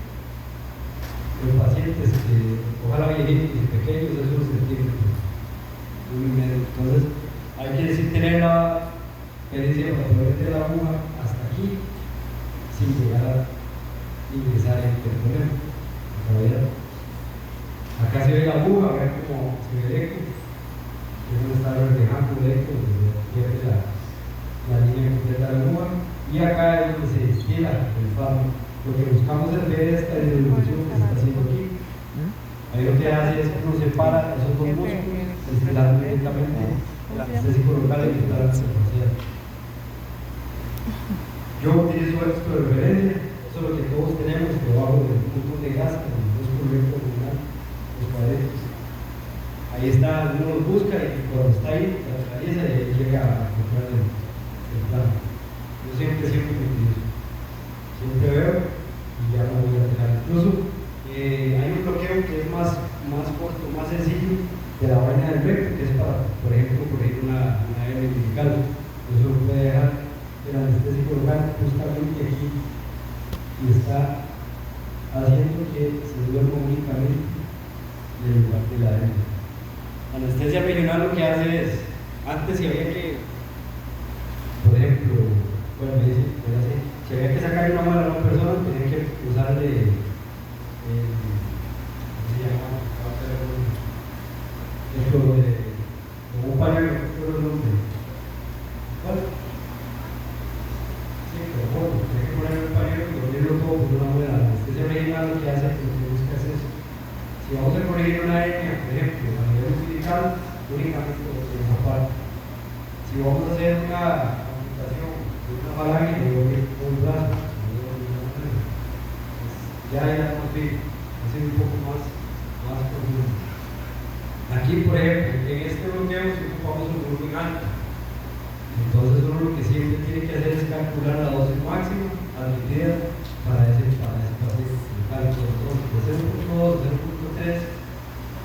los pacientes que ojalá viejitos y pequeños, esos centímetros, 1,5. Entonces hay que tener la pericia para poder meter la aguja hasta aquí sin llegar a ingresar en el peritoneo. Acá se ve la aguja, vean cómo se ve el eco, es donde está reflejando el eco, donde se pierde la línea completa de la aguja, y acá es donde se estila el fármaco. Lo que buscamos es ver esta disminución que se está haciendo aquí. Ahí lo que hace es que uno separa esos dos músculos, estirando lentamente el anestésico local y quitar la capacidad. Yo utilizo esto de referencia, eso es lo que todos tenemos debajo del punto de gas, el 2 por unidad, los cuadritos. Ahí está, uno los busca y cuando está ahí, la realiza y ahí llega a encontrar el plan. Yo siempre me utilizo. Siempre veo y ya no voy a dejar. Incluso hay un bloqueo que es más corto, más sencillo de la vaina del recto, que es para, por ejemplo, corregir una hernia umbilical. Eso lo puede dejar el anestésico local justamente aquí y está haciendo que se duerma únicamente en el lugar de la hernia. La anestesia regional lo que hace es, antes si había que, por ejemplo, bueno, me dice, si había que sacar una mano a una persona, tenía que usarle, ¿cómo se llama? Como un pañuelo, no el nombre. ¿Cuál? Sí, pero bueno, tenía que poner un pañuelo y dormirlo todo con una buena. La anestesia regional lo que hace, lo que busca es eso. Si vamos a corregir una hernia, por ejemplo, a nivel umbilical, únicamente esa parte. Si vamos a hacer una amputación de una falange, yo voy con el brazo, ya no sé, hacer un poco más profundo. Aquí, por ejemplo, en este bloqueo si ocupamos un volumen alto. Entonces uno lo que siempre tiene que hacer es calcular la dosis máxima admitida para ese paciente. De 0.2, 0.3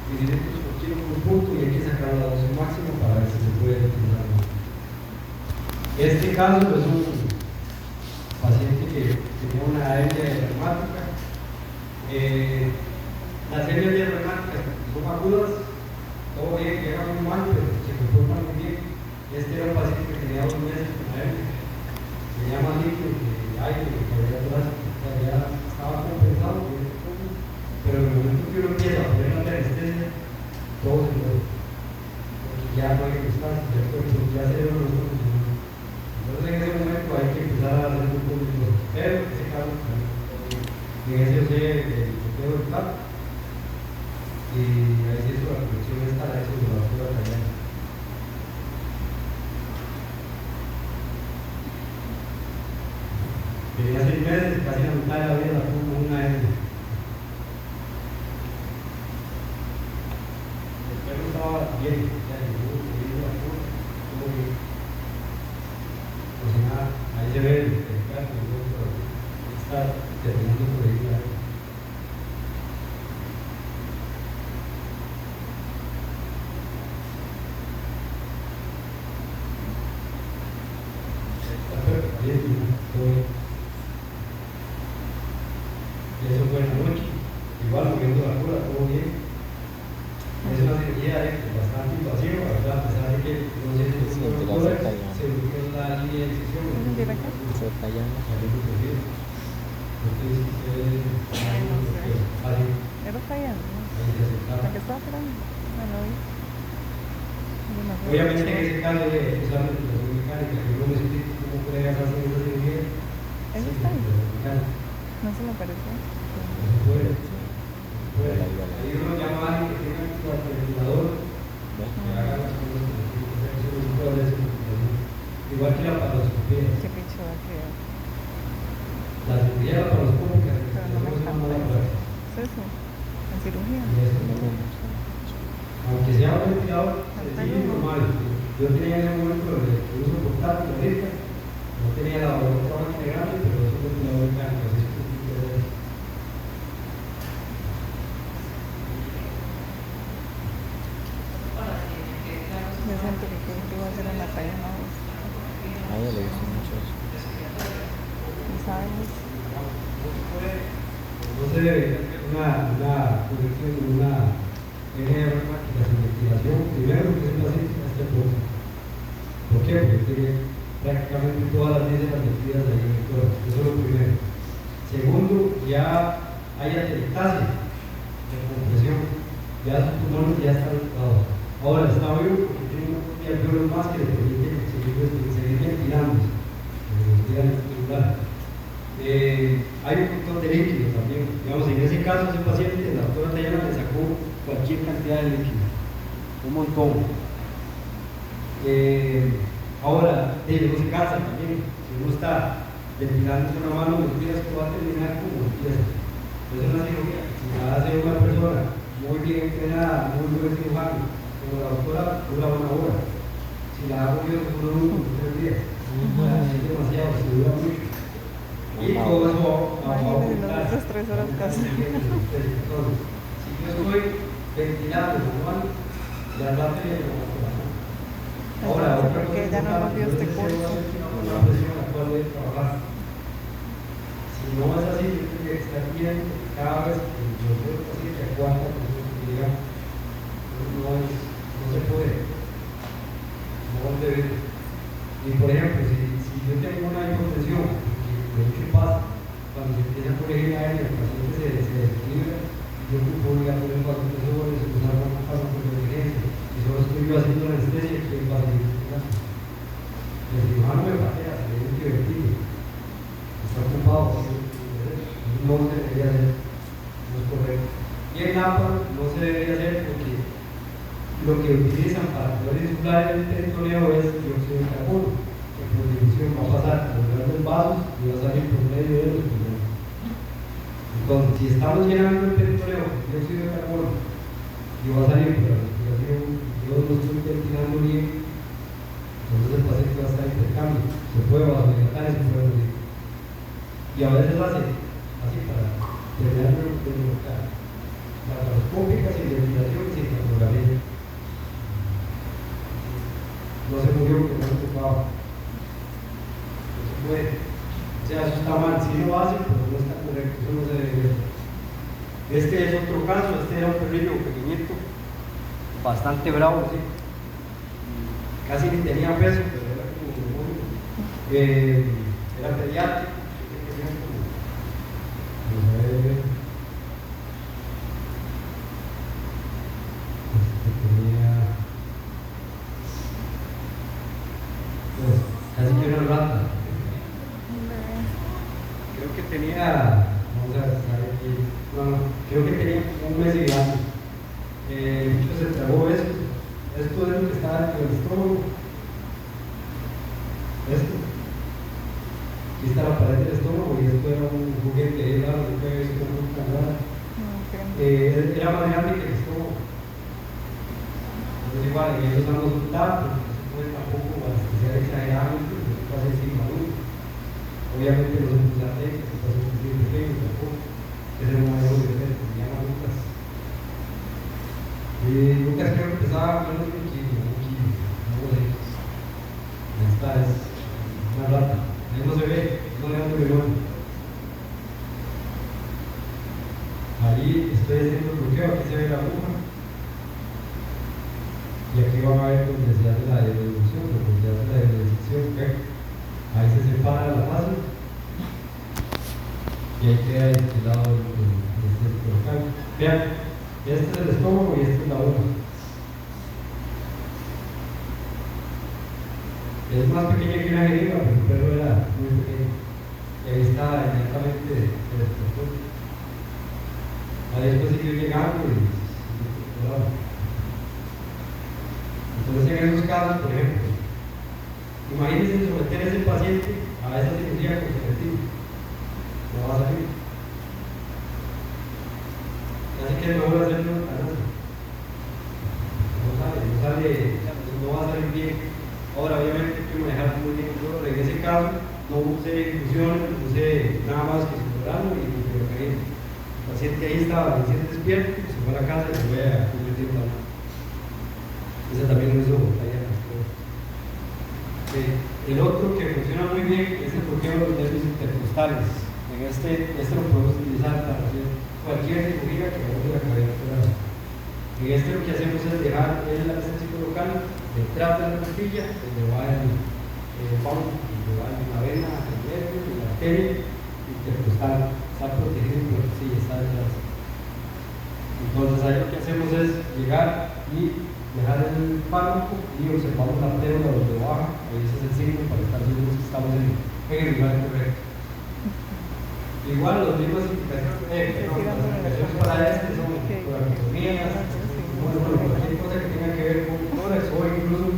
mililitros por kilo por punto y hay que sacar la dosis máxima para ver si se puede utilizar. Este caso es un paciente que tenía una hernia reumática. Las hernias reumáticas son agudas, todo bien, llegan muy mal, pero se conforman muy bien. Este era un paciente que tenía 2 meses con la hernia, tenía más líquido que aire, que había atrás, ya estaba compensado, pero en el momento que uno empieza a poner la anestesia, todo se mueve. Ya no hay que gustarse, ya se debe no está funcionando. Entonces en ese momento hay que empezar a hacer un poco de cosas. Pero en ese caso, en ese yo sé el bloqueo del plato, y ahí se hizo la conexión esta, la hizo de la basura callada. Tenía 6 meses, casi la mitad de la vida la tuvo con una hernia. El perro estaba bien, ya llegó, la tuvo, estuvo bien. Pues nada, ahí se ve el gato, está terminando por ahí la hernia. Y eso fue en la noche, igual moviendo la cura, todo bien. Es una cirugía bastante invasiva, ¿verdad? A pesar de que no sé si se bloqueó la línea de incisión. Se está llama. Era fallando, ¿no? La que estaba esperando. Bueno, obviamente en ese caso de usar la mecánica, yo no me explico cómo puede hacer esa cirugía. ¿Eso está ahí? No se me pareció. No se puede. Ahí uno llama a alguien que tenga su ventilador, que haga las cosas que no se puede hacer. Igual que la paroscopía. Qué picho va a quedar. La cirugía de la paroscópica, Pero no me encanta eso. ¿Es eso? ¿En cirugía? Aunque sea un ventilador, sencillo y normal. Yo tenía en ese momento el uso portátil ahorita, no tenía la otra máquina grande, pero es un ventilador mecánico, así es que Yo siento que iba a hacer en la calle, ¿no? A ella le gusta mucho eso. ¿Y sabes? no se debe hacer una conexión con una hernia reumática sin ventilación. Primero, porque es paciente a este punto. ¿Por qué? Porque tiene prácticamente todas las vísceras metidas ahí en el cuerpo. Eso es lo primero. Segundo, ya hay atelectasia de compresión. Ya sus pulmones ya están ocupados. Ahora está vivo porque tiene una copia de alveolos más que le permite seguir ventilando. Hay un montón de líquido también. Digamos, en ese caso, ese paciente, la doctora Tayana le sacó cualquier cantidad de líquido, un montón. Ahora, uno se cansa también. Si uno está ventilando con una mano, mentiras que va a terminar como empieza. Es una cirugía. Si la hace una persona muy bien entrenada, muy buen cirujano, como la doctora, dura una hora. Si la hago yo, dura uno, 3 días. Es demasiado, se dura mucho. Y todo eso va a aumentar. Nosotros 3 horas casi. Entonces, si yo estoy ventilando manual, ya rápido y lo voy a. Ahora, otra cosa que ya no nos dio este curso. una presión a la cual debe trabajar. Si no es así, yo creo que estar bien cada vez que yo veo el paciente aguanta, no se puede. No debe. Y por ejemplo, si yo tengo una hipotensión, que de hecho pasa, cuando se empieza a corregir la aire, el paciente se desequilibra, yo puedo ir a poner 4 horas, usar una fase de emergencia, y solo estoy yo haciendo la anestesia, que va a seguir funcionando. El cirujano me patea, se ve divertido, está ocupado, no se debería hacer, no es correcto. Y en APA no se debería hacer porque lo que utilizan para poder insular el peritoneo es dióxido de carbono, que por difusión va a pasar por detrás de los vasos y va a salir por medio de los pulmones. Entonces, si estamos llenando el peritoneo con dióxido de carbono y va a salir por la respiración, yo no estoy ventilando bien, entonces el paciente va a estar intercambio, se puede vasodilatar y se puede morir. Y a veces hace así para terminar de bloquear. Laparoscópica, sin ventilación y sin cardiografía. No se murió porque no se ocupaba. No se puede. O sea, eso está mal. Si lo hace, pero no está correcto. Eso no se debe hacer. Este es otro caso. Este era un perrillo pequeñito, bastante bravo, sí. Casi ni tenía peso, pero era como demonio. Era pediátrico. Casi que una rata. Creo que tenía, vamos a ver aquí, creo que tenía como 1 mes y algo. El bicho se tragó esto. Esto es lo que está dentro del estómago. Esto. Aquí está la pared del estómago y esto era un juguete ahí, claro, no fue eso, no fue nada. Era más grande que el estómago. Entonces igual, ellos han ocultado, porque no se puede tampoco anestesiar exageradamente, no se puede hacer sin maduro. Obviamente no se puede hacer, se puede hacer sin pequeño tampoco. Ese no es lo que se llama Lucas. Lucas creo que pesaba menos de 1 kilo, no sé. Esta es una rata. Ahí no se ve, no le dan melón. Ahí estoy haciendo el bloqueo, aquí se ve la aguja. Y aquí van a ver donde se hace la deducción, donde se hace la deducción, ahí se separa la fase y ahí queda destilado este local. Vean, este es el estómago y este es la aguja. Es más pequeña que una jeringa, pero el perro era muy pequeño. Y ahí está inmediatamente el despertó. Ahí después siguió llegando y entonces en esos casos, por ejemplo, imagínense someter a ese paciente a esa cirugía con selectivo. No va a salir. Así que es mejor hacerlo en la no va a salir bien. Ahora, obviamente, hay que manejar muy bien el dolor. En ese caso, no use infusiones, use nada más que su programa y lo que el paciente ahí estaba recién despierto, se fue a la casa y se fue a convertir en ese también lo hizo Tayana. El otro que funciona muy bien es el bloqueo de los nervios intercostales. Este lo podemos utilizar para hacer cualquier cirugía que vamos a la cabeza. En este lo que hacemos es dejar el anestesia local detrás de la costilla, donde va el pump, donde va la vena, el nervio, la arteria intercostal. Está protegido por sí, está detrás. Entonces ahí lo que hacemos es llegar y dejar el fármaco y observamos la arteria donde baja, ahí ese es el signo para estar seguros que estamos en el lugar correcto. Igual las mismas indicaciones para este son coracotomías, cualquier cosa que tenga que ver con tórax o incluso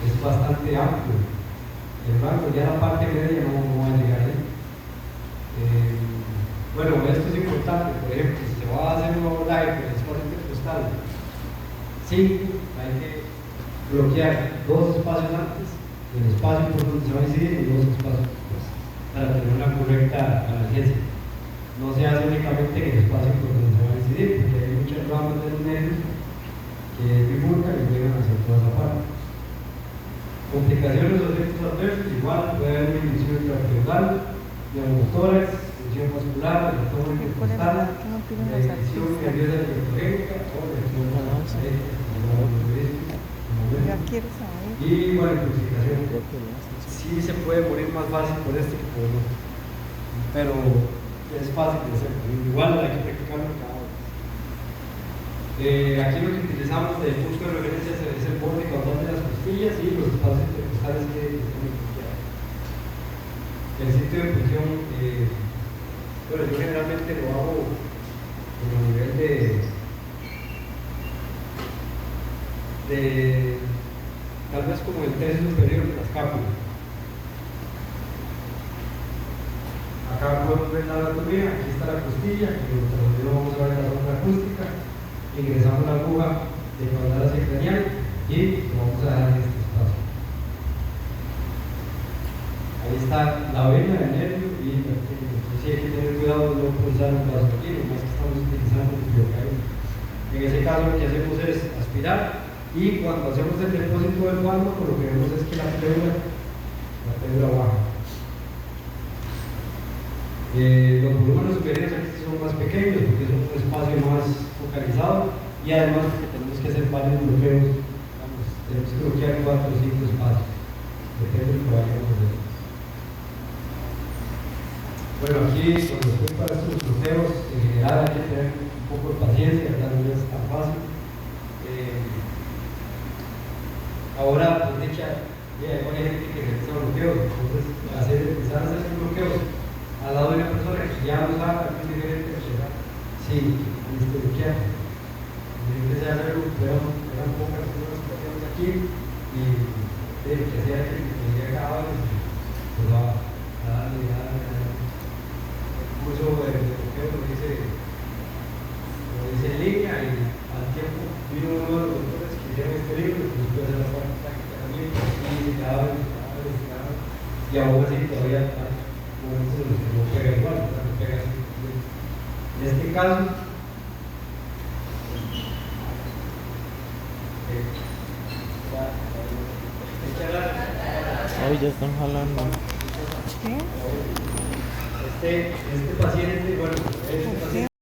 es bastante amplio. El rango, ya la parte media no va a llegar ahí. Bueno, esto es importante, por ejemplo, si se va a hacer un abordaje con el espacio intercostal, sí, hay que bloquear 2 espacios antes, el espacio por donde se va a incidir y 2 espacios después, para tener una correcta analgesia. No se hace únicamente en el espacio por donde se va a incidir, porque hay muchas ramas de los nervios que bifurcan y llegan hacia toda esa parte. Complicaciones o efectos adversos, igual puede haber una inducción intraarterioral, neumotórax, tensión muscular, hematoma intercostal, reacción nerviosa neurogénica o reacción Ya quiero saber. y bueno, intoxicación. Sí se puede morir más fácil por esto que por otro, pero es fácil de hacer, igual hay que practicarlo cada hora. Aquí lo que utilizamos de punto de referencia es el borde caudal de las costillas y los espacios intercostales que están bloqueados. El sitio de función, bueno, yo generalmente lo hago a nivel de tal vez como el tercio superior de la escápula. Acá podemos ver la anatomía, aquí está la costilla, y lo vamos a ver la zona acústica. Ingresamos la aguja de caudal hacia craneal y lo vamos a dejar en este espacio. Ahí está la vena, el nervio y la arteria. Entonces hay que tener cuidado de no pulsar un vaso aquí, lo más que estamos utilizando el bloqueo. En ese caso lo que hacemos es aspirar y cuando hacemos el depósito del fármaco lo que vemos es que la pérdula baja. Los volúmenes superiores aquí son más pequeños porque es un espacio más focalizado y además porque tenemos que hacer varios bloqueos, tenemos que bloquear 4 o 5 espacios, depende de lo que vayamos a hacer. Bueno, aquí cuando estoy para estos bloqueos, en general hay que tener un poco de paciencia, tal vez no es tan fácil. Ahora, pues de hecho, hay varias gente que realiza bloqueos, entonces empezar a hacer bloqueos al lado de una persona que ya no sabe, es diferente, sí, bloquear. Yo empecé a hacerlo, pero eran pocas personas que hacíamos aquí y lo que hacía que llegaba pues a darle el curso de bloqueo lo dice en línea y al tiempo vino uno de los doctores que hicieron este libro y después de la práctica también y se quedaba y aún así todavía no pega igual, no pega así. En este caso, Hoy ya están jalando. ¿Qué? este paciente, bueno, este paciente